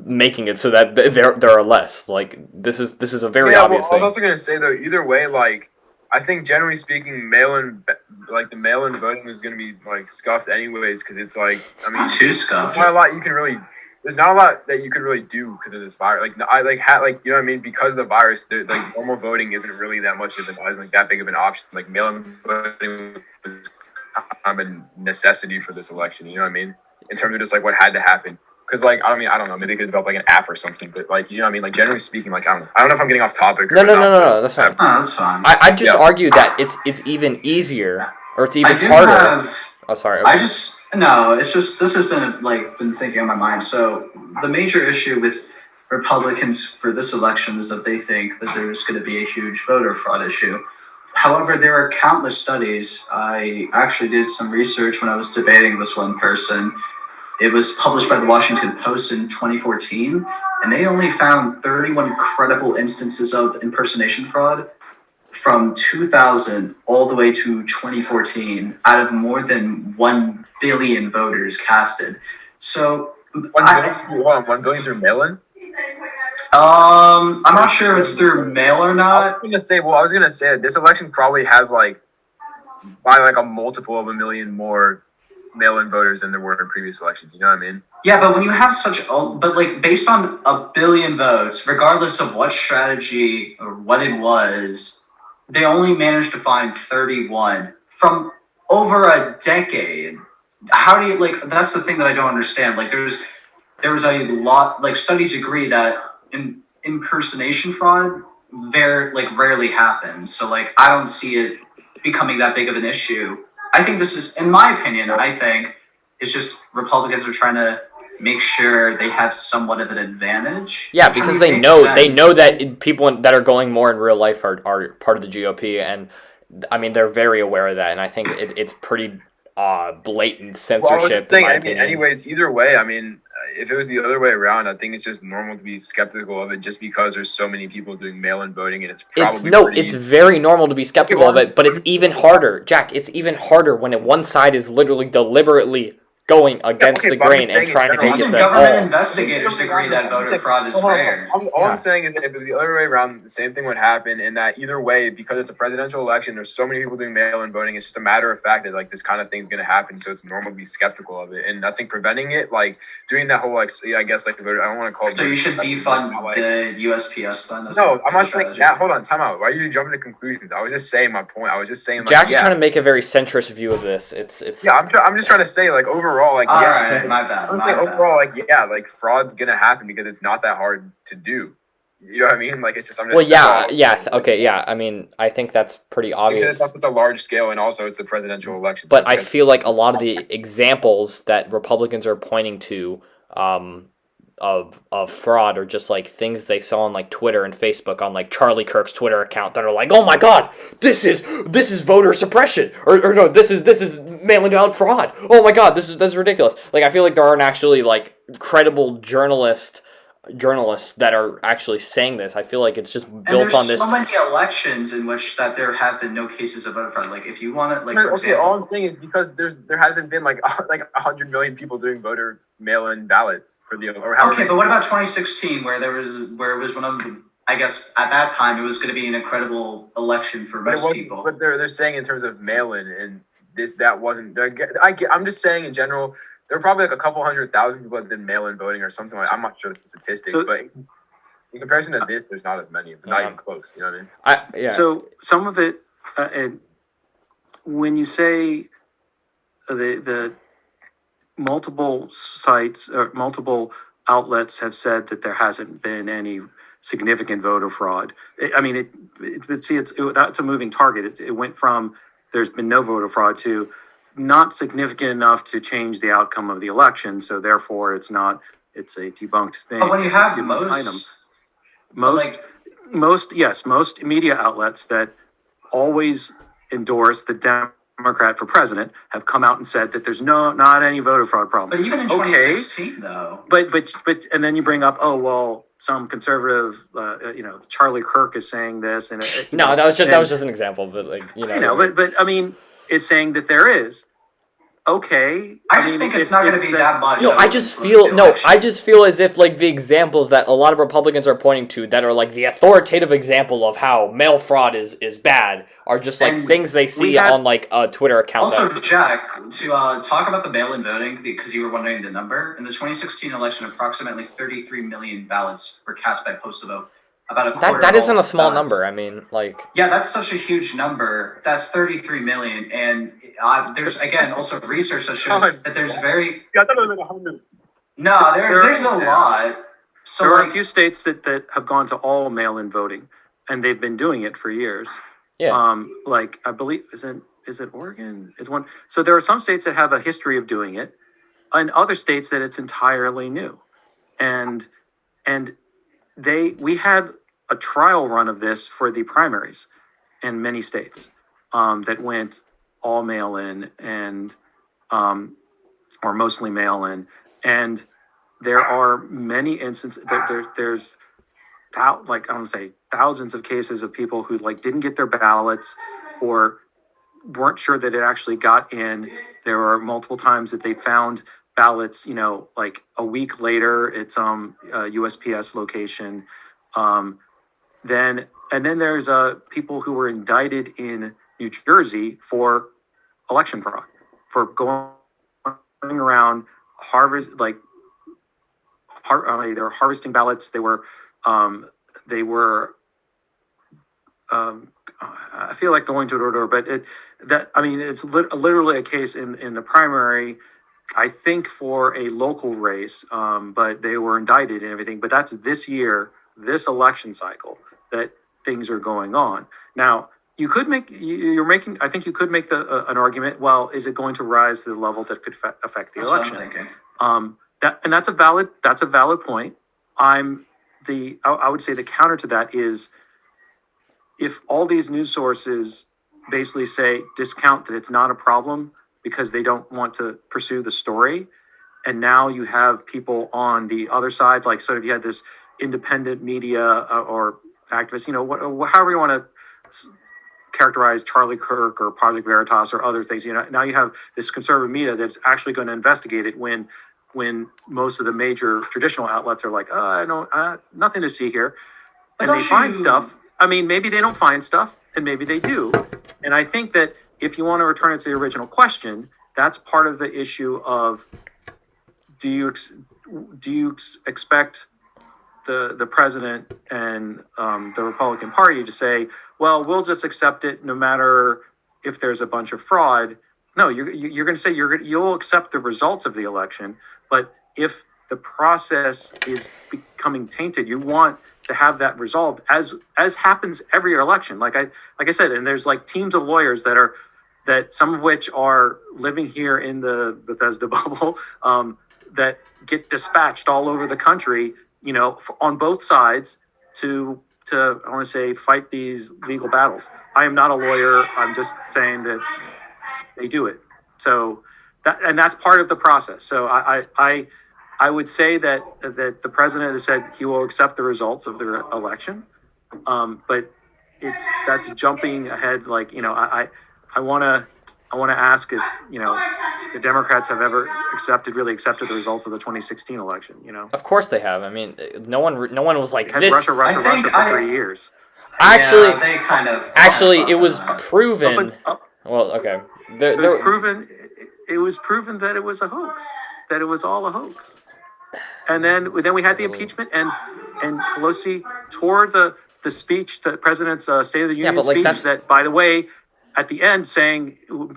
making it so that there are less. Like this is a very obvious thing. I was also gonna say though, either way, like I think generally speaking, the mail-in voting is gonna be like scuffed anyways because it's like too scuffed. There's not a lot that you could really do because of this virus. Like you know what I mean? Because of the virus, like normal voting isn't really that big of an option. Like mail-in voting was kind of a necessity for this election. You know what I mean? In terms of just like what had to happen. Because like I don't know, maybe they could develop like an app or something. But like you know what I mean? Like generally speaking, like I don't know if I'm getting off topic. No, that's fine. That's fine. I just argue that it's even easier or it's even harder. Sorry. Okay. It's just this has been thinking on my mind. So the major issue with Republicans for this election is that they think that there's going to be a huge voter fraud issue. However, there are countless studies. I actually did some research when I was debating this one person, It was published by the Washington Post in 2014, and they only found 31 credible instances of impersonation fraud from 2000 all the way to 2014 out of more than 1 billion voters casted. So, 1 billion through mail-in? I'm not sure if it's through mail or not. I was gonna say this election probably has like by like a multiple of 1 million more mail-in voters than there were in previous elections. You know what I mean? Yeah, but when you have but like based on 1 billion votes, regardless of what strategy or what it was, they only managed to find 31 from over a decade. How do you that's the thing that I don't understand. Like there was a lot, like studies agree that impersonation fraud rarely happens. So like I don't see it becoming that big of an issue. I think this is, in my opinion, I think it's just Republicans are trying to make sure they have somewhat of an advantage. Yeah, because they know that people that are going more in real life are part of the GOP, and I mean they're very aware of that, and I think it's pretty blatant censorship. Well, I mean, anyways, either way, I mean, if it was the other way around, I think it's just normal to be skeptical of it, just because there's so many people doing mail-in voting, and it's probably it's very normal to be skeptical of it, but it's even harder, Jack. It's even harder when one side is literally deliberately going against the grain and trying to make it even government investigators agree that voter fraud is rare. All I'm saying is that if it was the other way around, the same thing would happen, and that either way, because it's a presidential election, there's so many people doing mail-in voting, it's just a matter of fact that like this kind of thing's gonna happen, so it's normal to be skeptical of it. And I think preventing it, like doing that whole I guess I don't want to call it. So you should defund the USPS then? No, I'm not saying that. Hold on, time out. Why are you jumping to conclusions? I was just saying my point. I was just saying Jack is trying to make a very centrist view of this. It's yeah. I'm just trying to say like overall like all right. My bad. Overall, like fraud's gonna happen because it's not that hard to do. You know what I mean? Like it's just okay, yeah. I mean, I think that's pretty obvious. Because it's a large scale, and also it's the presidential election. But I feel like a lot of the examples that Republicans are pointing to of fraud are just like things they saw on like Twitter and Facebook on like Charlie Kirk's Twitter account that are like, oh my god, this is voter suppression, or no, this is mailing out fraud. Oh my god, this is ridiculous. Like I feel like there aren't actually like credible journalists that are actually saying this. I feel like it's just built on this. So many elections in which that there have been no cases of voter fraud. Like if you want to, like for example, all I'm saying is because there hasn't been like 100 million people doing voter mail-in ballots for the. Okay, but what about 2016, where it was one of the, I guess at that time it was going to be an incredible election for most people. But they're saying in terms of mail-in, and that wasn't. I'm just saying in general. There were probably like a couple 100,000 people that did mail-in voting or something like. I'm not sure the statistics, but in comparison to this, there's not as many. Not even close. You know what I mean? So some of it, when you say the multiple sites or multiple outlets have said that there hasn't been any significant voter fraud. I mean, that's a moving target. It went from there's been no voter fraud to not significant enough to change the outcome of the election, so therefore it's a debunked thing. But when you have most media outlets that always endorse the Democrat for president have come out and said that there's not any voter fraud problem. But even in 2016 though. But and then you bring up, oh well, some conservative, Charlie Kirk is saying this, and that was just an example, but but I mean, is saying that there is. Okay. I just think it's not going to be that much. I just feel as if like the examples that a lot of Republicans are pointing to that are like the authoritative example of how mail fraud is bad are just like things they see on like a Twitter account. Also, Jack, to talk about the mail-in voting, because you were wondering the number, in the 2016 election, approximately 33 million ballots were cast by postal vote. About a quarter. That isn't a small number. I mean, like. Yeah, that's such a huge number. That's 33 million, and there's again also research that shows that there's very. Yeah, I thought it was like 100. No, there's a lot. So there are a few states that have gone to all mail-in voting, and they've been doing it for years. Yeah. Like I believe is it Oregon is one. So there are some states that have a history of doing it, and other states that it's entirely new, and we had a trial run of this for the primaries in many states that went all mail-in and or mostly mail-in, And there are many instances. There's like I don't say thousands of cases of people who like didn't get their ballots or weren't sure that it actually got in. There were multiple times that they found ballots, like a week later at some USPS location. Um, then there's people who were indicted in New Jersey for election fraud, for going around they were harvesting ballots. They were I feel like going to door to door, but it's literally a case in the primary, I think for a local race, but they were indicted and everything. But that's this year, this election cycle that things are going on. Now, I think you could make an argument. Well, is it going to rise to the level that could affect the That's what I'm election? thinking. That's a valid point. I would say the counter to that is if all these news sources basically discount that it's not a problem because they don't want to pursue the story, and now you have people on the other side, like sort of you had this independent media or activists, however you want to characterize Charlie Kirk or Project Veritas or other things. Now you have this conservative media that's actually going to investigate it when most of the major traditional outlets are like, I don't, nothing to see here, and they find stuff. I mean, maybe they don't find stuff, and maybe they do. And I think that if you want to return it to the original question, that's part of the issue of do you expect the president and the Republican Party to say, well, we'll just accept it no matter if there's a bunch of fraud. No, you're going to say you'll accept the results of the election, but if the process is becoming tainted, you want to have that resolved, as happens every election. Like I said, and there's like teams of lawyers that some of which are living here in the Bethesda bubble, that get dispatched all over the country, on both sides to I want to say fight these legal battles. I am not a lawyer. I'm just saying that they do it. So that's part of the process. So I would say that the president has said he will accept the results of the election, but that's jumping ahead. Like I want to ask if the Democrats have ever really accepted the results of the 2016 election. Of course they have. I mean, no one was like had this. Russia for 3 years. Actually, they kind of. it was proven. Well, okay. It was proven. It was proven that it was a hoax. That it was all a hoax. And then we had the impeachment, and Pelosi tore the speech, the president's State of the Union speech. That, by the way, at the end,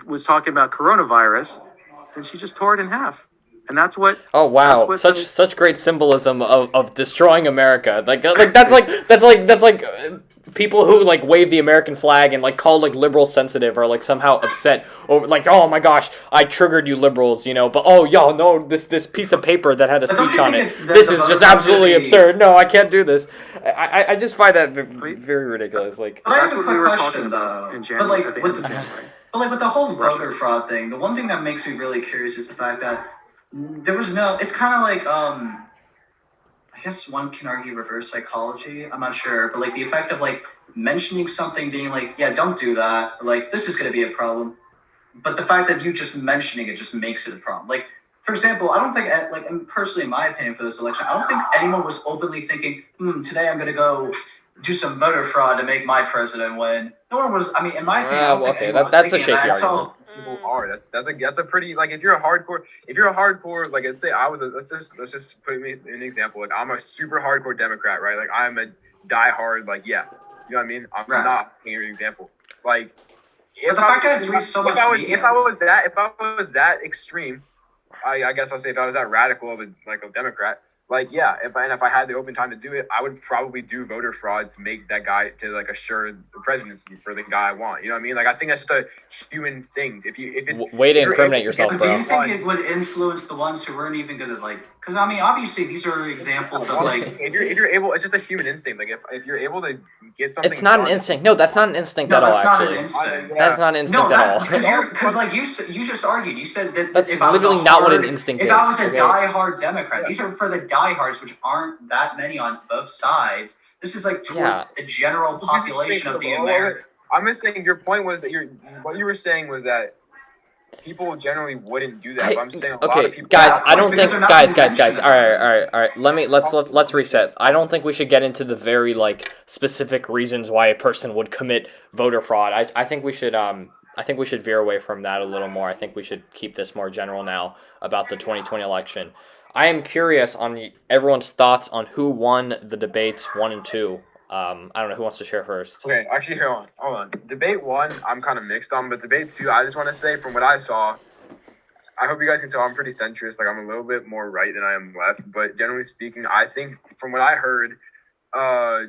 was talking about coronavirus, and she just tore it in half. And that's what. Oh wow! Such great symbolism of destroying America. Like that's like people who like wave the American flag and like call like liberals sensitive or like somehow upset over like, oh my gosh, I triggered you liberals, But oh y'all know this piece of paper that had a speech on it. This is just absolutely absurd. No, I can't do this. I just find that very ridiculous. Like that's what we were talking about in January. At the end of January. But like with the whole voter fraud thing, the one thing that makes me really curious is the fact that there was no. It's kind of like I guess one can argue reverse psychology. I'm not sure, but like the effect of like mentioning something being like, yeah, don't do that, or like this is going to be a problem. But the fact that you just mentioning it just makes it a problem. Like, for example, I don't think, like, and personally, in my opinion, for this election, I don't think anyone was openly thinking, today I'm going to go do some voter fraud to make my president win. No one was. I mean, in my opinion, I don't think anyone was that's a thinking shaky that. argument. People are. That's a pretty, like, if you're a hardcore, like, let's say let's just put me an example. Like, I'm a super hardcore Democrat, right? Like, I'm a diehard, like, yeah, you know what I mean? I'm not giving you an example. Like, if I was that extreme, I guess I'll say if I was that radical of a Democrat, like, yeah, if I had the open time to do it, I would probably do voter fraud to make that guy to like assure the presidency for the guy I want. You know what I mean? Like, I think that's just a human thing. If it's Way to if you're able incriminate to yourself, get But do bro. you think it would influence the ones who weren't even gonna like? Because I mean, obviously these are examples of like. if you're able, it's just a human instinct. Like if you're able to get something, It's not an done, instinct. No, that's not an instinct No, at all. that's not an Actually, instinct. Yeah. that's not an instinct No, at all. because like you just argued. You said that That's if I was literally a not what an hard- instinct If is. I was a Okay. diehard Democrat, Yeah. these are for the diehards, which aren't that many on both sides. This is like towards Yeah. the general population of the American. I'm just saying your point was that what you were saying was that people generally wouldn't do that. But I'm saying a lot of Okay, people. guys, Yeah, of I don't course, because think, they're not guys. conventional. All right. Let's reset. I don't think we should get into the very like specific reasons why a person would commit voter fraud. I think we should veer away from that a little more. I think we should keep this more general now about the 2020 election. I am curious on everyone's thoughts on who won the debates 1 and 2. I don't know who wants to share first. Okay, actually, hold on. Debate 1, I'm kind of mixed on, but debate 2, I just want to say from what I saw, I hope you guys can tell I'm pretty centrist. Like, I'm a little bit more right than I am left, but generally speaking, I think from what I heard,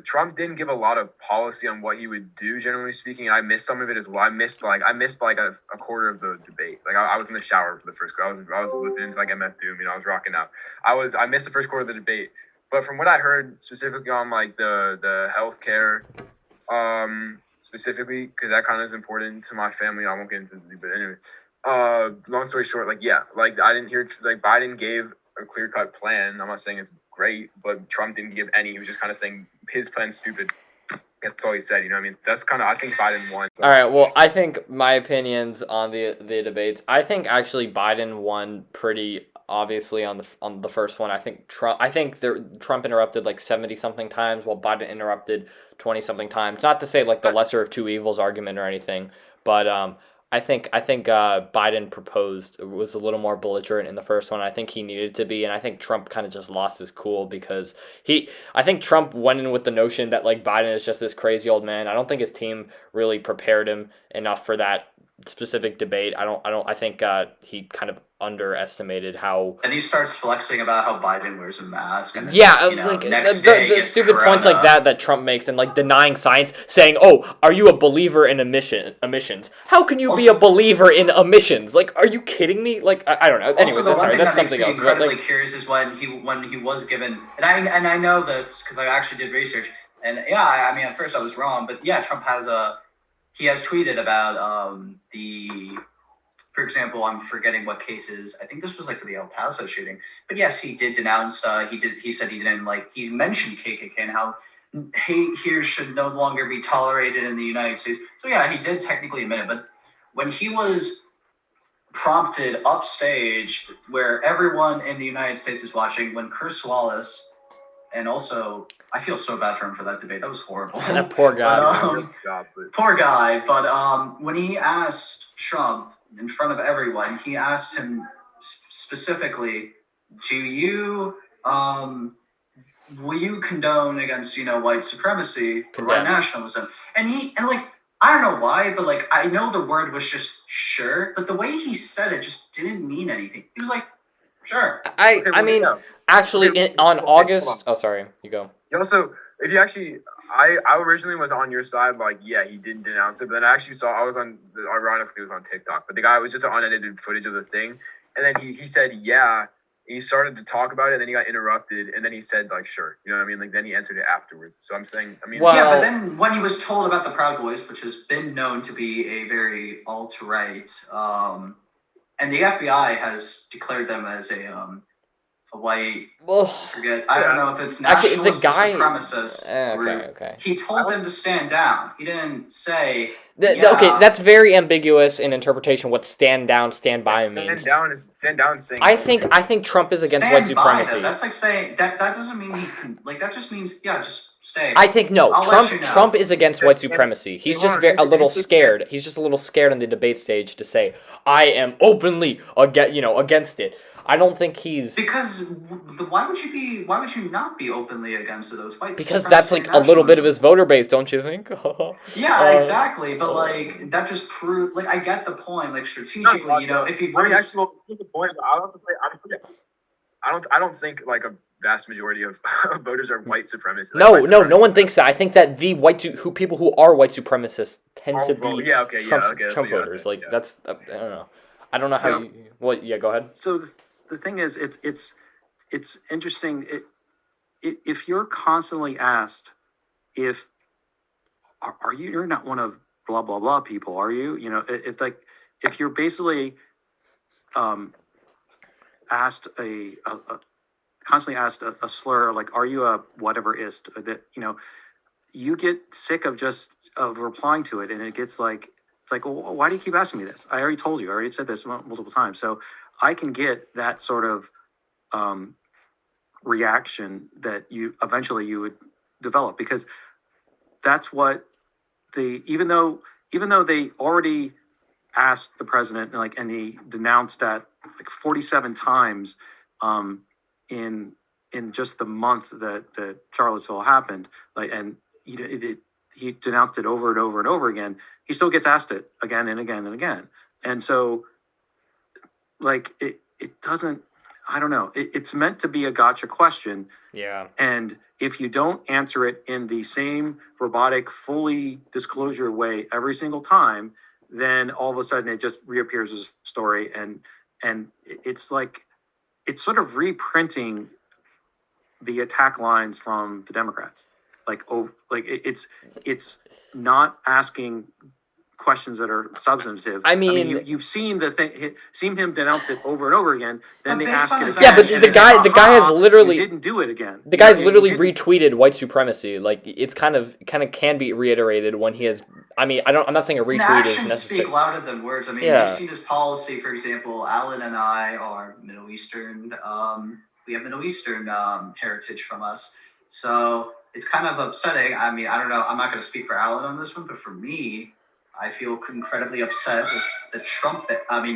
Trump didn't give a lot of policy on what he would do. Generally speaking, I missed some of it as well. I missed like a quarter of the debate. Like I was in the shower for the first quarter. I was listening to like MF Doom. I was rocking out. I missed the first quarter of the debate. But from what I heard specifically on like the healthcare, specifically because that kind of is important to my family. I won't get into it, but anyway. Long story short, like I didn't hear like Biden gave a clear-cut plan. I'm not saying it's great, but Trump didn't give any. He was just kind of saying his plan's stupid. That's all he said. You know what I mean? That's kind of. I think Biden won. So. All right. Well, I think my opinions on the debates. I think actually Biden won pretty obviously on the first one. I think Trump interrupted like 70 something times, while Biden interrupted 20 something times. Not to say like the lesser of two evils argument or anything, but I think Biden was a little more belligerent in the first one. I think he needed to be, and I think Trump kind of just lost his cool because I think Trump went in with the notion that like Biden is just this crazy old man. I don't think his team really prepared him enough for that specific debate. I think he kind of underestimated how. And he starts flexing about how Biden wears a mask. And then, Yeah, I was like next day the gets stupid corona. points like that Trump makes, and like denying science, saying, "Oh, are you a believer in emissions? How can you be a believer in emissions? Like, are you kidding me? Like, I don't know. Anyway, Also, the one thing that's that makes something me else. But, incredibly like, curious is when he was given, and I know this because I actually did research, and yeah, I mean at first I was wrong, but yeah, Trump has tweeted about for example, I'm forgetting what cases. I think this was like for the El Paso shooting. But yes, he did denounce. He said he didn't like. He mentioned KKK and how hate here should no longer be tolerated in the United States. So yeah, he did technically admit it. But when he was prompted upstage, where everyone in the United States is watching, when Chris Wallace, and also I feel so bad for him for that debate. That was horrible. that poor guy. Poor guy. But when he asked Trump in front of everyone, he asked him specifically, "Do you will you condone against white supremacy or white nationalism?" And I don't know why, but like I know the word was just sure, but the way he said it just didn't mean anything. He was like, "Sure." Actually, on August. Oh, sorry. You go. Also, if you actually. I originally was on your side, like, yeah, he didn't denounce it, but then I actually saw, ironically, it was on TikTok, but the guy was just an unedited footage of the thing, and then he said, yeah, he started to talk about it, and then he got interrupted, and then he said, like, sure, you know what I mean, like, then he answered it afterwards, so I'm saying, but then when he was told about the Proud Boys, which has been known to be a very alt-right, and the FBI has declared them as a white, I don't know if it's nationalist or supremacist. Okay. He told them to stand down. He didn't say. Okay, that's very ambiguous in interpretation. What stand down, stand by means. Stand down saying. I think Trump is against white supremacy. That's like saying that doesn't mean he can. Like that just means just stay. I think no. Trump is against white supremacy. He's just a little scared. He's just a little scared on the debate stage to say, "I am openly against it." I don't think he's because why would you not be openly against those white? Because that's like a little bit of his voter base, don't you think? Yeah, exactly. But like that just proved. Like I get the point. Like strategically, if you the point, I don't think like vast majority of voters are white supremacists. No, white no one supremacists. thinks that. I think that the people who are white supremacists tend to Well, be yeah, okay, Trump, yeah, okay, Trump yeah, voters. okay, Like yeah. that's I don't know. I don't know how So- you. Well, yeah, go ahead. So the thing is, it's interesting. If you're constantly asked if are you, you're not one of blah blah blah people, are you? You know, if you're basically asked constantly asked a slur like, are you a whatever ist, that, you know, you get sick of replying to it, and it gets like, it's like, well, why do you keep asking me this? I already told you, I already said this multiple times. So I can get that sort of reaction that you eventually you would develop, because that's what even though they already asked the president, like, and he denounced that like 47 times in just the month that Charlottesville happened, like, and he denounced it over and over and over again. He still gets asked it again and again and again, and so like it doesn't. I don't know. It's meant to be a gotcha question. Yeah. And if you don't answer it in the same robotic, fully disclosure way every single time, then all of a sudden it just reappears as a story. And it's like, it's sort of reprinting the attack lines from the Democrats. Like, it's not asking questions that are substantive. I mean, you've seen seen him denounce it over and over again. Then But they based ask on it his again. yeah, but and the it's guy like, the guy has "Aha, literally you didn't do it again." The guy's You literally didn't. retweeted white supremacy. Like it's kind of can be reiterated when he has. I mean, I'm not saying a And retweet is actions necessary. speak louder than words. I mean, Yeah. we've seen his policy, for example. Alan and I are Middle Eastern. We have Middle Eastern heritage from us, so it's kind of upsetting. I mean, I don't know. I'm not going to speak for Alan on this one, but for me, I feel incredibly upset with the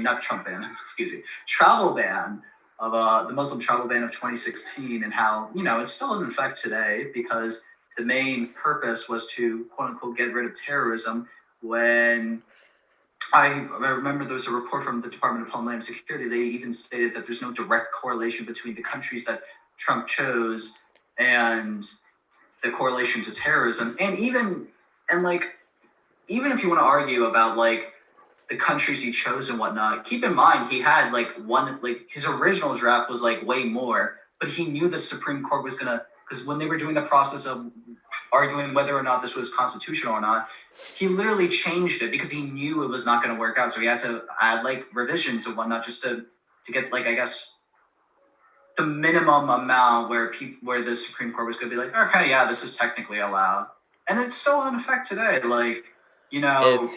not Trump ban. Excuse me, travel ban of the Muslim travel ban of 2016, and how, you know, it's still in effect today because the main purpose was to, quote unquote, get rid of terrorism. When I remember there was a report from the Department of Homeland Security, they even stated that there's no direct correlation between the countries that Trump chose and the correlation to terrorism. And even if you want to argue about like the countries he chose and whatnot, keep in mind he had his original draft was like way more, but he knew the Supreme Court was gonna, because when they were doing the process of arguing whether or not this was constitutional or not, he literally changed it because he knew it was not going to work out. So he had to add like revisions and whatnot just to get, like, I guess, the minimum amount where the Supreme Court was going to be like, okay, yeah, this is technically allowed, and it's still in effect today. Like, you know,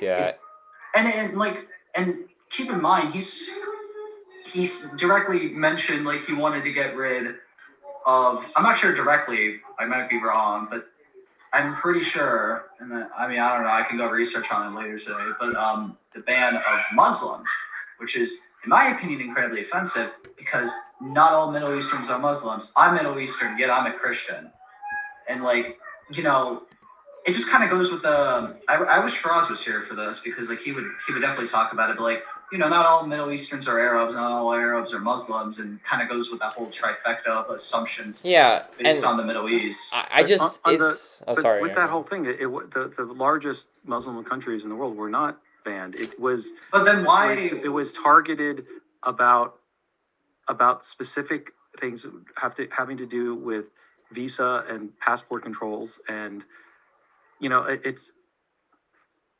and keep in mind he's directly mentioned like he wanted to get rid of. I'm not sure directly. I might be wrong, but I'm pretty sure, and I mean, I don't know, I can go research on it later today, but the ban of Muslims, which is, in my opinion, incredibly offensive because not all Middle Easterns are Muslims. I'm Middle Eastern, yet I'm a Christian. And, like, you know, it just kind of goes with the, I wish Faraz was here for this because, like, he would definitely talk about it, but, like, you know, not all Middle Easterns are Arabs, not all Arabs are Muslims, and kind of goes with that whole trifecta of assumptions based on the Middle East. Sorry. With that whole thing, the largest Muslim countries in the world were not banned. It was. But then why? It was targeted about specific things having to do with visa and passport controls, and, you know, it's.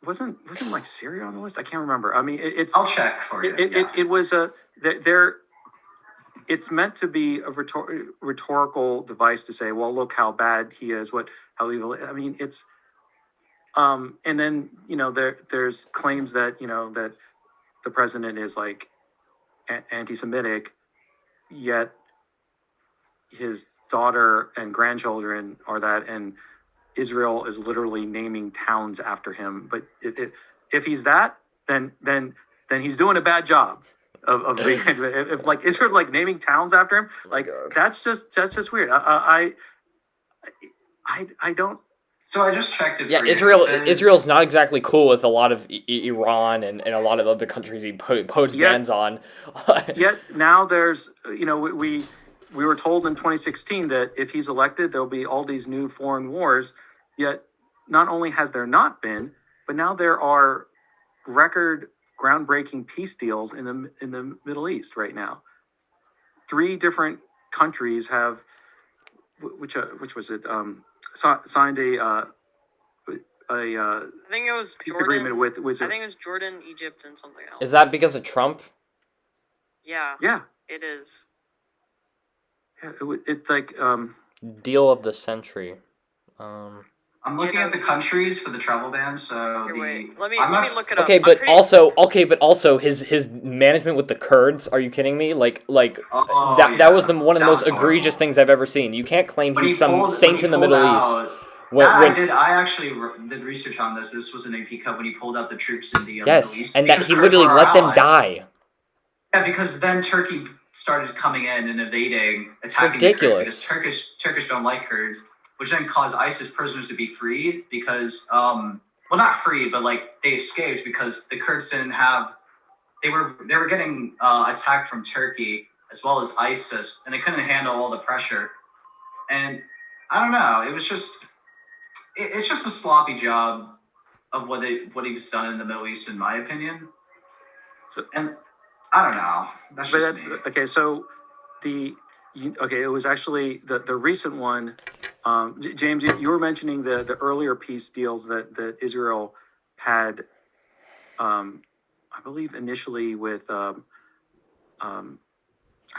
Wasn't like Syria on the list? I can't remember. I mean, I'll check for you. It was it's meant to be a rhetorical device to say, well, look how bad he is, how evil. I mean, it's and then, you know, there's claims that, you know, that the president is like anti-Semitic, yet his daughter and grandchildren are that, and Israel is literally naming towns after him. But if he's that, then he's doing a bad job of being. If like Israel's like naming towns after him, like that's just weird. I don't. So I just checked it. Yeah, for you. Israel's not exactly cool with a lot of Iran and a lot of other countries he imposed bans on. Yet now there's, you know, we we were told in 2016 that if he's elected, there'll be all these new foreign wars. Yet, not only has there not been, but now there are record groundbreaking peace deals in the Middle East right now. 3 different countries have, which was it? Signed a I think it was peace Jordan. agreement with. I think it was Jordan, Egypt, and something else. Is that because of Trump? Yeah. Yeah. It is. Yeah. It like Deal of the century. I'm looking at the countries for the travel ban. So Here, the wait. Let me look it Okay, up. but also his management with the Kurds. Are you kidding me? Like Oh, that was yeah. one of the That most was horrible. egregious things I've ever seen. You can't claim When he's he some pulled- saint when he in the pulled Middle out- East. When, I actually did research on this. This was an AP Cup when he pulled out the troops in the Middle yes, East. and that because he Kurds literally were our let them allies. die. Yeah, because then Turkey started coming in and invading, attacking ridiculous. the Kurds because Turkish don't like Kurds, which then caused ISIS prisoners to be freed because, well, not freed, but like they escaped because the Kurds didn't have. They were getting attacked from Turkey as well as ISIS, and they couldn't handle all the pressure. And I don't know. It was just it's just a sloppy job of what he's done in the Middle East, in my opinion. So, and I don't know. That's but just that's me. okay. So it was actually the recent one. James, you were mentioning the earlier peace deals that Israel had. I believe initially with I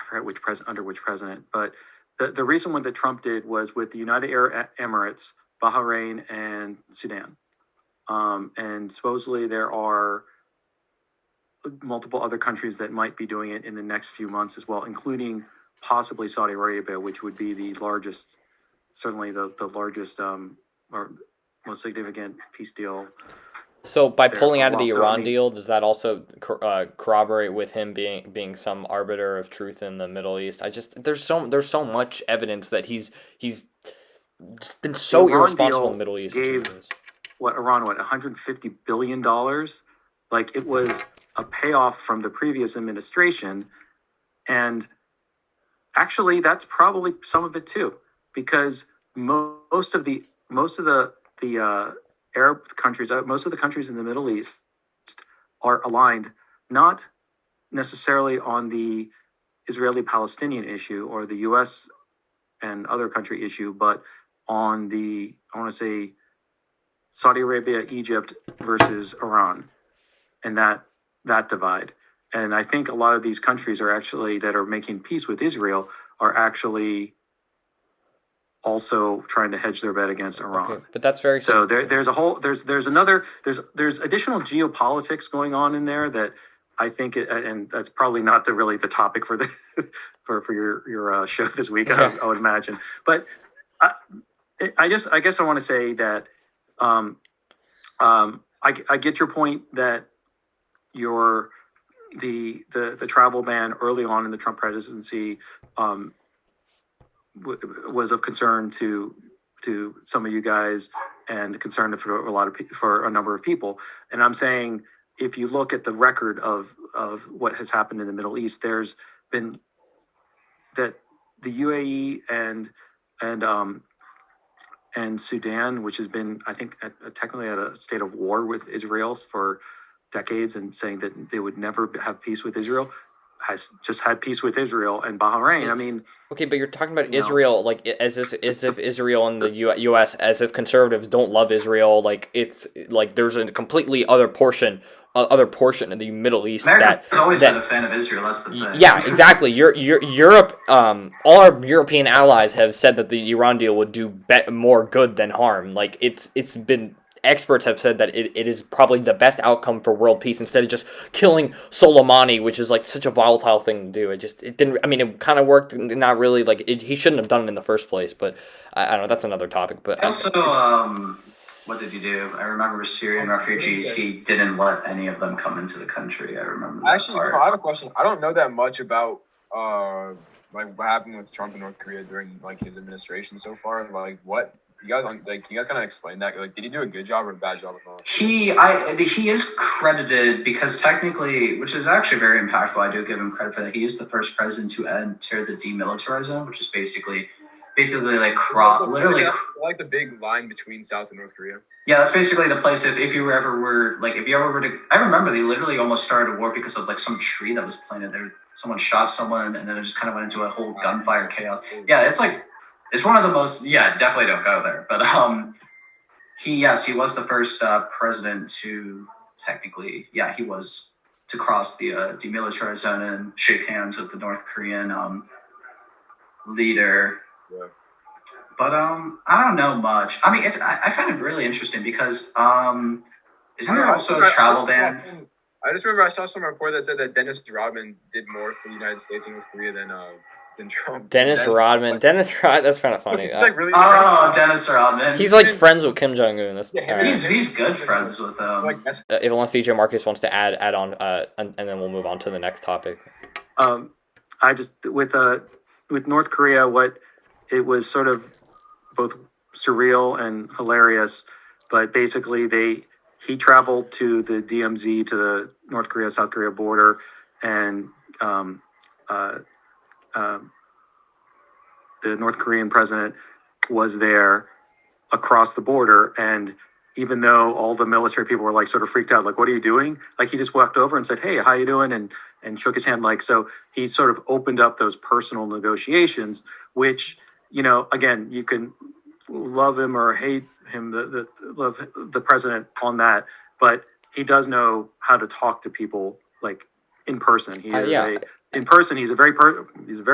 forget under which president, but the recent one that Trump did was with the United Arab Emirates, Bahrain, and Sudan. And supposedly there are multiple other countries that might be doing it in the next few months as well, including possibly Saudi Arabia, which would be the largest, certainly the largest or most significant peace deal. So by there pulling for a out of the while. So, Iran I mean- deal, does that also corroborate with him being some arbiter of truth in the Middle East? There's so much evidence that he's just been so The Iran irresponsible deal in the Middle East. gave- Jesus. Iran, $150 billion? Like, it was a payoff from the previous administration. And actually, that's probably some of it too, because most of the Arab countries, most of the countries in the Middle East are aligned not necessarily on the Israeli-Palestinian issue or the U.S. and other country issue, but on the, I want to say, Saudi Arabia, Egypt versus Iran, and that divide. And I think a lot of these countries are actually that are making peace with Israel are actually also trying to hedge their bet against Iran. Okay, but that's very So there's additional geopolitics going on in there that I think, and that's probably not really the topic for the for your show this week. I would imagine, but I guess I want to say that I get your point that the travel ban early on in the Trump presidency was of concern to some of you guys and concern for a number of people. And I'm saying, if you look at the record of what has happened in the Middle East, there's been that the UAE and Sudan, which has been, I think, technically at a state of war with Israel for decades, and saying that they would never have peace with Israel, has just had peace with Israel and Bahrain. I mean, okay, but you're talking about Israel like as if Israel and the U.S. as if conservatives don't love Israel. Like it's like there's a completely other portion in the Middle East America's always been a fan of Israel. That's the thing. Yeah, exactly. Europe, all our European allies have said that the Iran deal would do more good than harm. Like it's been. Experts have said that it is probably the best outcome for world peace instead of just killing Soleimani, which is like such a volatile thing to do. It didn't. I mean, it kind of worked. Not really. Like he shouldn't have done it in the first place. But I don't know. That's another topic. But also, what did he do? I remember Syrian refugees. He didn't let any of them come into the country. I remember. Actually, I have a question. I don't know that much about like what happened with Trump in North Korea during like his administration so far. Like, what you guys can you guys kind of explain that? Like, did he do a good job or a bad job at all? He is credited because technically, which is actually very impactful. I do give him credit for that. He is the first president to enter the demilitarized zone, which is basically like literally like the big line between South and North Korea. Yeah, that's basically the place. If you ever were to, I remember they literally almost started a war because of like some tree that was planted there. Someone shot someone, and then it just kind of went into a whole gunfire chaos. Yeah, it's one of the most. Yeah, definitely don't go there. But he was the first president to technically, he was to cross the demilitarized zone and shake hands with the North Korean leader. Yeah. But I don't know much. I mean, I find it really interesting because isn't there also a travel ban? I just remember I saw some report that said that Dennis Rodman did more for the United States and North Korea than Trump. Dennis Rodman. That's kind of funny. Really Dennis Rodman. He's like friends with Kim Jong Un. He's good friends with unless DJ Marcus wants to add on, and then we'll move on to the next topic. I just with North Korea, what it was sort of both surreal and hilarious, but basically he traveled to the DMZ, to the North Korea South Korea border, and the North Korean president was there across the border, and even though all the military people were like sort of freaked out, like, what are you doing? Like, he just walked over and said, hey, how you doing? And shook his hand. Like, so he sort of opened up those personal negotiations, which, again, you can love him or hate him, love the president on that, but he does know how to talk to people like in person. In person, he's a very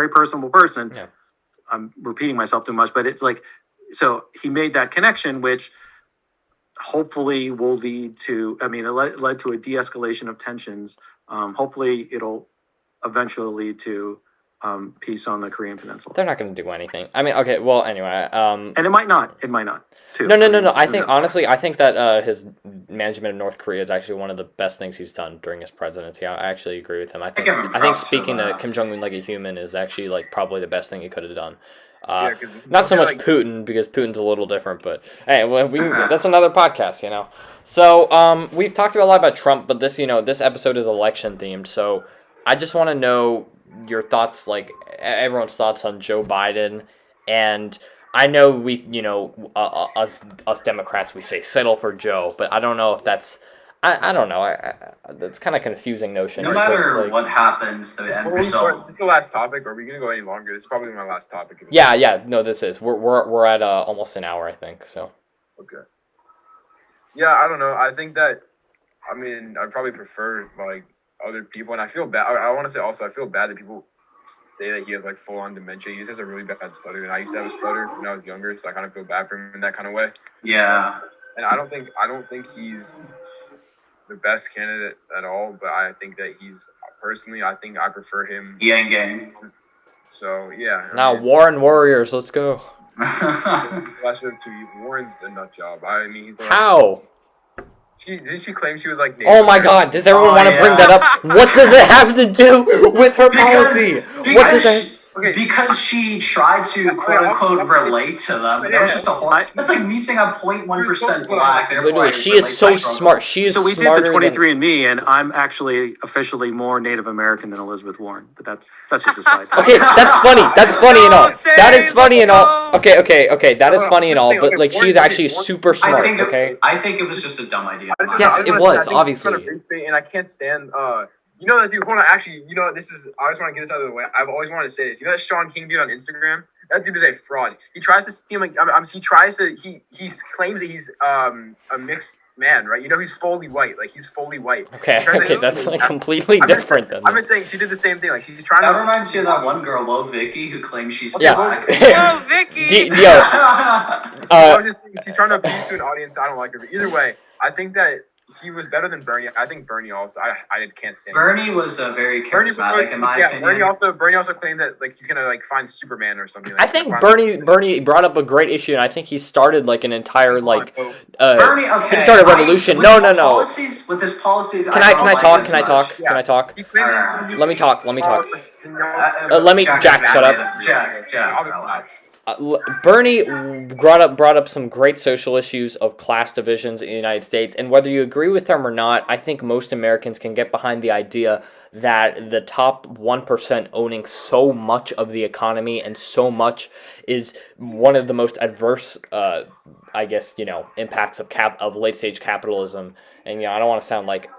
personable person. Yeah. I'm repeating myself too much, but it's like, so he made that connection, which hopefully will lead to, it led to a de-escalation of tensions. Hopefully it'll eventually lead to peace on the Korean Peninsula. They're not going to do anything. I mean, okay, well, anyway. And it might not too. No. I think, honestly, that his management of North Korea is actually one of the best things he's done during his presidency. I actually agree with him. I think speaking to Kim Jong Un like a human is actually like probably the best thing he could have done. Not so much Putin, because Putin's a little different, but hey, that's another podcast, So we've talked a lot about Trump, but this episode is election themed. So I just want to know your thoughts, like everyone's thoughts on Joe Biden. And I know us Democrats, we say settle for Joe, but I don't know if that's. I don't know. That's kind of confusing notion. No matter what happens, the end result. This is the last topic. Or are we gonna go any longer? This is probably my last topic. Yeah. No, this is. We're at almost an hour, I think. So. Okay. Yeah, I don't know. I think that. I'd probably prefer like other people, and I feel bad. I want to say also, I feel bad that people say that he has like full on dementia. He just has a really bad stutter, and I used to have a stutter when I was younger, so I kind of feel bad for him in that kind of way. Yeah. And I don't think he's the best candidate at all, but I think that I think I prefer him. Yang gang. So, yeah. Now, Warren Warriors, let's go. Last year, Warren's a nut job. He's the How? Didn't she claim she was like... Oh my god, does everyone want to bring that up? What does it have to do with her policy? What does that... Because she tried to quote unquote relate to them. That was just a whole. That's like me saying I'm 0.1% black. Literally, she is so smart. So we did the 23andMe, and I'm actually officially more Native American than Elizabeth Warren. But that's just a side topic. Okay, that's funny. That's funny and all. That is funny and all. Okay. That is funny and all. But like, she's actually super smart. Okay. I think it was just a dumb idea. Yes, it was obviously. And I can't stand. You know that dude, hold on, actually, this is, I just want to get this out of the way. I've always wanted to say this. You know that Sean King dude on Instagram? That dude is a fraud. He tries to seem like, he claims that he's a mixed man, right? He's fully white. Like, he's fully white. Okay, that's like completely different than I've been saying she did the same thing. Like, she's trying to... That reminds you of that one girl, Whoa Vicky, who claims she's black. Whoa Vicky! I was just thinking, she's trying to appease to an audience. I don't like her. But either way, I think that he was better than Bernie. I think Bernie also. I can't stand. Bernie was very charismatic in my opinion. Bernie also claimed that like he's gonna like find Superman or something. Like, I think Bernie brought up a great issue, and I think he started like an entire like. Bernie, okay. He started a revolution. No. With his policies. Can I talk? Let me talk. Let me, Jack, shut up. Jack, relax. Bernie brought up some great social issues of class divisions in the United States, and whether you agree with them or not, I think most Americans can get behind the idea that the top 1% owning so much of the economy and so much is one of the most adverse, I guess, impacts of late stage capitalism. And I don't want to sound like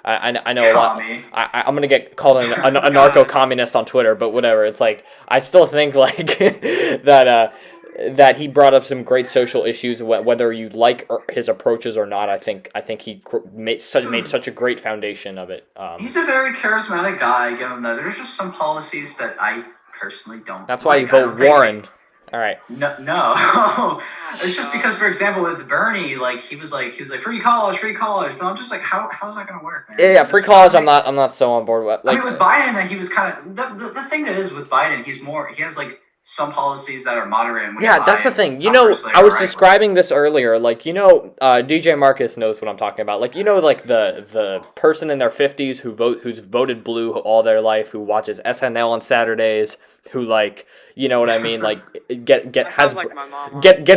I know a lot. Commie. I'm gonna get called a narco-communist on Twitter, but whatever. It's like I still think like that he brought up some great social issues. Whether you like his approaches or not, I think he made such a great foundation of it. He's a very charismatic guy. I give him that. There's just some policies that I personally don't. That's why you like. vote Warren. All right. No. It's just because, for example, with Bernie, like he was like free college, but I'm just like, how is that gonna work, man? Yeah, free college. I'm not so on board with. I mean, with Biden, that he was kind of the thing that is with Biden, he has like some policies that are moderate. Yeah, that's the thing. I was describing this earlier. Like, DJ Marcus knows what I'm talking about. Like, like the person in their 50s who's voted blue all their life, who watches SNL on Saturdays, who like, you know what I mean? Like, gets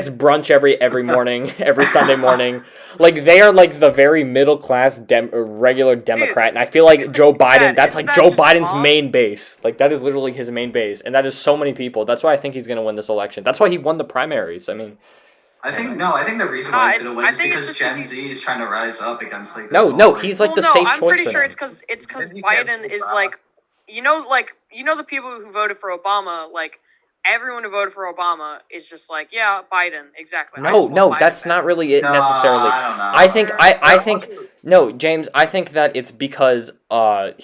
brunch every morning, every Sunday morning. Like, they are like the very middle class regular Democrat, and I feel like Joe Biden. That's like Joe Biden's main base. Like, that is literally his main base, and that is so many people. That's why I think he's going to win this election. That's why he won the primaries. I mean, I think the reason why he's going to win is because Gen Z is trying to rise up against like. He's like the safe choice. I'm pretty sure them. it's because Biden is like, the people who voted for Obama, like. Everyone who voted for Obama is just like, yeah, Biden, exactly. No, that's not really it necessarily. I don't know. I think no, James. I think that it's because a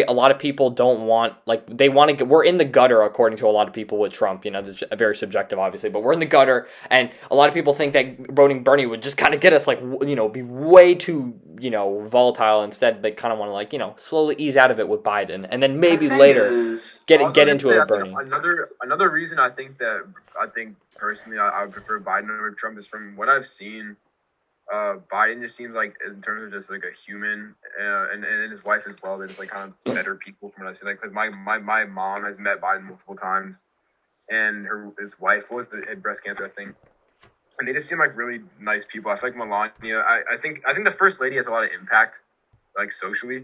lot of people don't want, like, they want to get. We're in the gutter according to a lot of people with Trump. That's very subjective, obviously, but we're in the gutter, and a lot of people think that voting Bernie would just kind of get us like, be way too volatile. Instead, they kind of want to like slowly ease out of it with Biden, and then maybe later get into it with Bernie. Another reason I think personally I would prefer Biden over Trump is from what I've seen. Biden just seems like, in terms of just like a human, and his wife as well. They're just like kind of better people from what I see. Like, because my mom has met Biden multiple times, and his wife had breast cancer, I think, and they just seem like really nice people. I feel like Melania. I think the first lady has a lot of impact, like socially,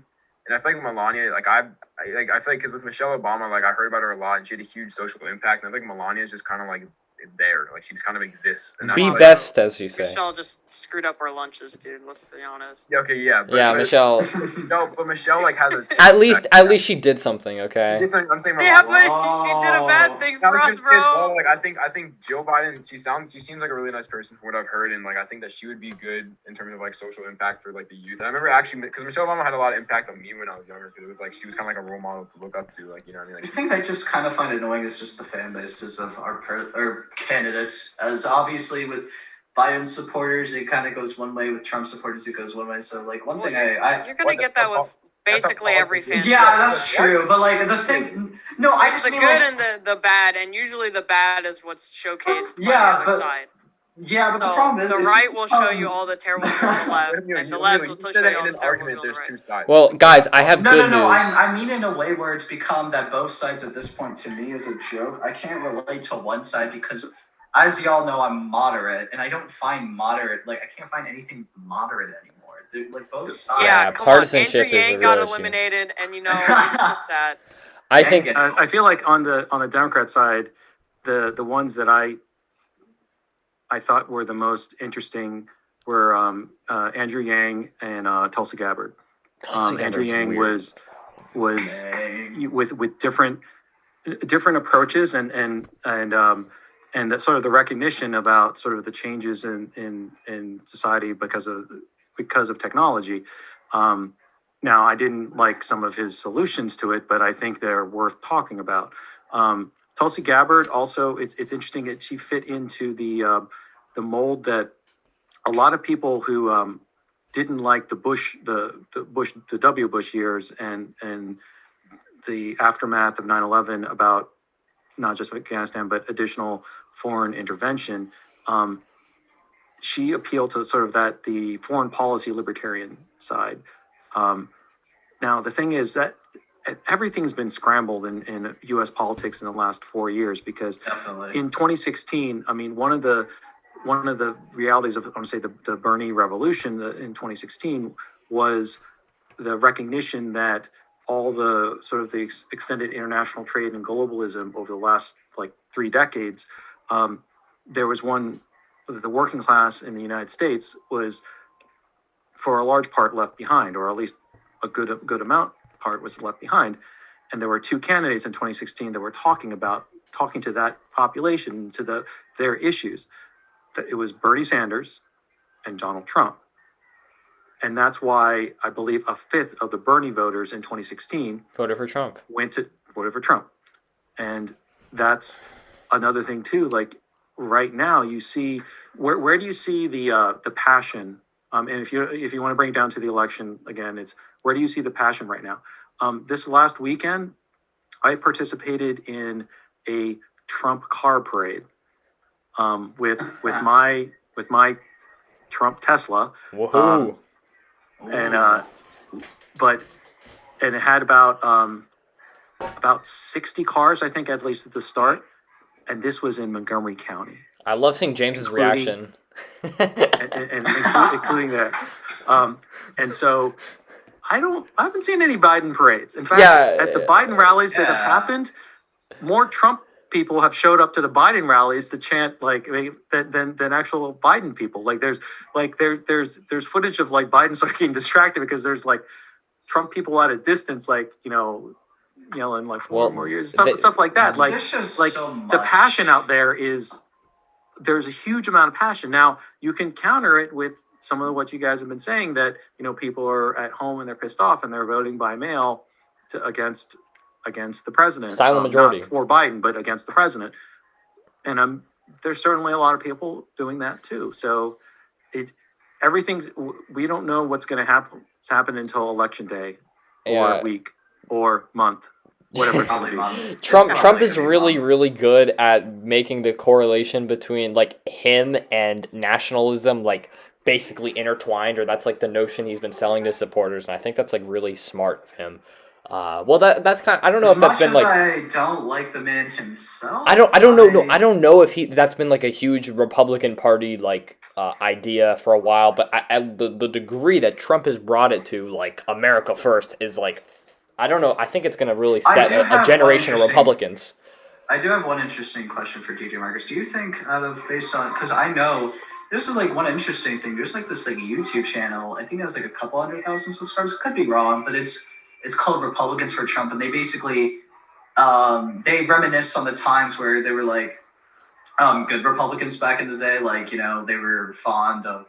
and I feel like Melania. Like I feel like, because with Michelle Obama, like I heard about her a lot, and she had a huge social impact, and I think Melania is just kind of like there, like she just kind of exists. And be best, as you say. Michelle just screwed up our lunches, dude. Let's be honest. Yeah, okay, yeah. Michelle. No, but Michelle like has a. At least she did something, okay. I'm saying but she did a bad thing for us, bro. Like I think Joe Biden. She seems like a really nice person from what I've heard, and like I think that she would be good in terms of like social impact for like the youth. And I remember actually, because Michelle Obama had a lot of impact on me when I was younger, because it was like she was kind of like a role model to look up to, like, you know what I mean? Like, the thing I just kind of find annoying is just the fan bases of our candidates. As obviously with Biden supporters, it kind of goes one way. With Trump supporters, it goes one way. So, like, one thing you're gonna get that with basically every fan. Yeah, that's true. But like the thing, no, I just the mean, good like, and the bad, and usually the bad is what's showcased by the other side. Yeah, but the problem is the right will show you all the terrible things on the left, and the left will show you all the terrible things on the right. Well, guys, I have good news. No. I mean in a way where it's become that both sides at this point to me is a joke. I can't relate to one side because, as y'all know, I'm moderate, and I don't find moderate, like, I can't find anything moderate anymore. They're, like, both sides. Yeah, partisanship Andrew Yang got eliminated, and it's just sad. I feel like on the Democrat side, the ones that I thought were the most interesting were Andrew Yang and Tulsi Gabbard. Andrew Yang was with different approaches and the sort of the recognition about sort of the changes in society because of technology. Now, I didn't like some of his solutions to it, but I think they're worth talking about. Tulsi Gabbard also, it's interesting that she fit into the mold that a lot of people who didn't like the W. Bush years and the aftermath of 9/11 about not just Afghanistan but additional foreign intervention. She appealed to sort of the foreign policy libertarian side. Now the thing is that, everything's been scrambled in U.S. politics in the last 4 years because Definitely. in 2016, I mean, one of the realities of, I want to say, the Bernie revolution in 2016 was the recognition that all the sort of the extended international trade and globalism over the last like 3 decades, there was the working class in the United States was for a large part left behind, or at least a good amount part was left behind. And there were 2 candidates in 2016 that were talking to that population, to their issues. It was Bernie Sanders and Donald Trump. And that's why I believe a fifth of the Bernie voters in 2016 voted for Trump. Voted for Trump. And that's another thing too. Like right now, you see where do you see the passion? And if you want to bring it down to the election again, it's where do you see the passion right now? This last weekend, I participated in a Trump car parade with my Trump Tesla. Woohoo! And it had about 60 cars, I think, at least at the start, and this was in Montgomery County. I love seeing James's reaction, and including that. And so I haven't seen any Biden parades. In fact, at the Biden rallies that have happened, more Trump people have showed up to the Biden rallies to chant than actual Biden people. Like there's footage of like Biden sort of getting distracted because there's like Trump people at a distance, like yelling like 4 more years, stuff like that. Like so the passion out there there's a huge amount of passion. Now you can counter it with some of what you guys have been saying that people are at home and they're pissed off and they're voting by mail against the president. Silent majority. Not for Biden, but against the president. And there's certainly a lot of people doing that too. So we don't know what's going to happen until election day or week or month, whatever it's going to be. Trump is really good at making the correlation between like him and nationalism like basically intertwined, or that's like the notion he's been selling to supporters, and I think that's like really smart of him. Well, that's kind of, I don't know if that's been like. I don't like the man himself. I don't know. No, I don't know if that's been like a huge Republican Party like idea for a while. But the degree that Trump has brought it to like America first is like, I don't know. I think it's going to really set a generation of Republicans. I do have one interesting question for DJ Marcus. Do you think based on, because I know this is like one interesting thing. There's like this like YouTube channel. I think it has like a couple 100,000 subscribers. Could be wrong, but it's called Republicans for Trump, and they basically they reminisce on the times where they were like good Republicans back in the day, like they were fond of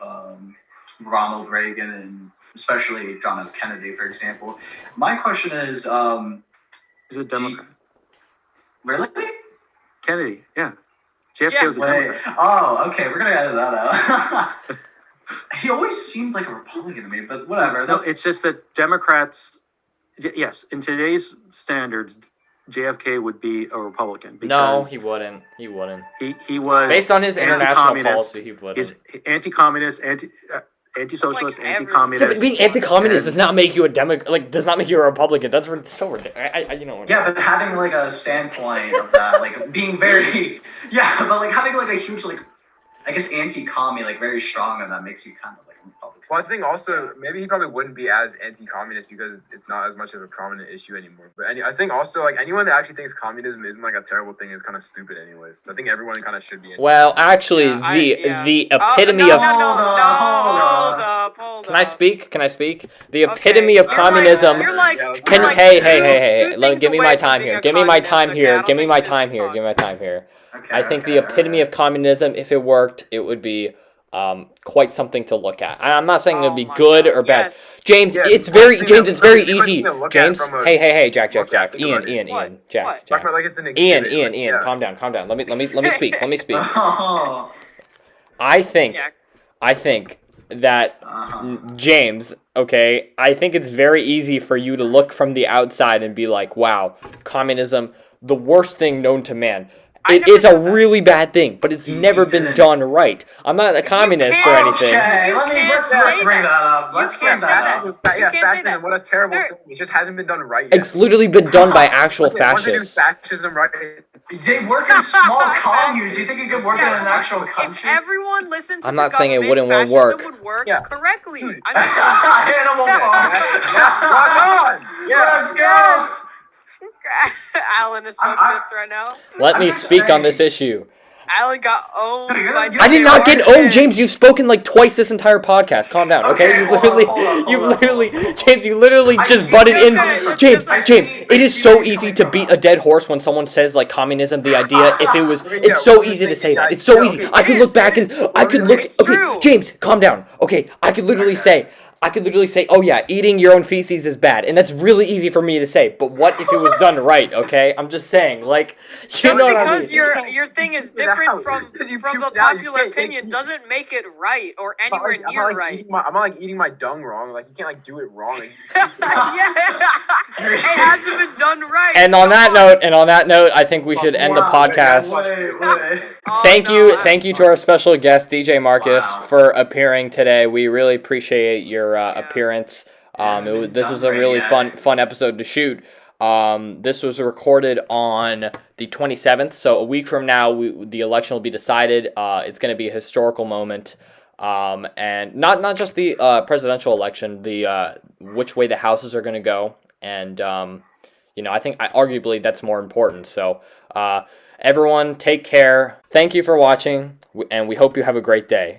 Ronald Reagan and especially John F. Kennedy, for example. My question is it Democrat? Really? Kennedy, yeah. JFK was a Democrat. Oh, okay, we're gonna edit that out. He always seemed like a Republican to me, but whatever. No, it's just that Democrats. Yes, in today's standards, JFK would be a Republican. No, he wouldn't. He was based on his international policy. He wouldn't. He's anti-communist, anti-socialist, anti-communist. Yeah, but being anti-communist does not make you a Democrat. Like, does not make you a Republican. That's so ridiculous. Yeah, but having like a standpoint of that, like being very, but like having like a huge like, I guess anti-commie, like very strong, and that makes you kind of like Republican. Well, I think also maybe he probably wouldn't be as anti-communist because it's not as much of a prominent issue anymore. But I think also like anyone that actually thinks communism isn't like a terrible thing is kind of stupid anyways. So I think everyone kind of should be. Well, actually, the epitome of. Hold up. Can I speak? The epitome of communism. Hey! Give me my time here. Give me my time here. Okay, I think the epitome of communism, if it worked, it would be quite something to look at. I'm not saying it would be good or bad. Yes. It's very easy. James, hey, Jack. Ian, Jack. Ian, calm down. Let me speak. I think that James, okay, I think it's very easy for you to look from the outside and be like, wow, communism, the worst thing known to man. It is a really bad thing, but it's never been done right. I'm not a communist or anything. Okay, let's bring that up. Let's bring that up. Yeah, can't say fascism. that. What a terrible There- thing. It just hasn't been done right yet. It's literally been done by actual Okay, once they do fascists. fascism right, They work in small communes. You think it could work in Yeah, an actual If country? everyone listened to I'm the not saying it government, won't fascism work. would work Yeah. correctly. Dude. Animal Farm. rock on! Yeah. Let's go. Alan is so I- pissed right now. Let I'm me just speak on saying. this issue. Alan got owned No, you're by not- I did DJ not get Marcus. owned, James. You've spoken like twice this entire podcast. Calm down, okay? Okay, You hold literally, on. James. You literally I just see- butted in. okay, let's James, just- James. I see- It I is see so where you're easy coming to from. beat a dead horse when someone says like communism. The idea, if it was, Yeah, it's so well, easy to say yeah, that. It's so yeah, easy. okay. I could It look is, back it and is. I could look. It's Okay, true. James, calm down. Okay, I could literally say. Oh yeah, eating your own feces is bad, and that's really easy for me to say. But what if it was done right? Okay, I'm just saying, like, you Just know what I because mean? your thing is Figure it different out. from Because you the puked it out, you popular can't- opinion doesn't make it right or I'm not anywhere like- near I'm not, like, right. eating my, I'm not like eating my dung wrong. Like you can't like do it wrong. Like, Yeah, it hasn't been done right. And on Come that note, I think we should end the Wow, podcast. Wait. Oh, Thank no, you to our special guest DJ Marcus Wow. for appearing today. We really appreciate your appearance. hasn't This been was done a right really yet. fun episode to shoot. This was recorded on the 27th, so a week from now, the election will be decided. It's going to be a historical moment, and not just the presidential election, the which way the houses are going to go, and I think arguably that's more important. So, everyone, take care. Thank you for watching, and we hope you have a great day.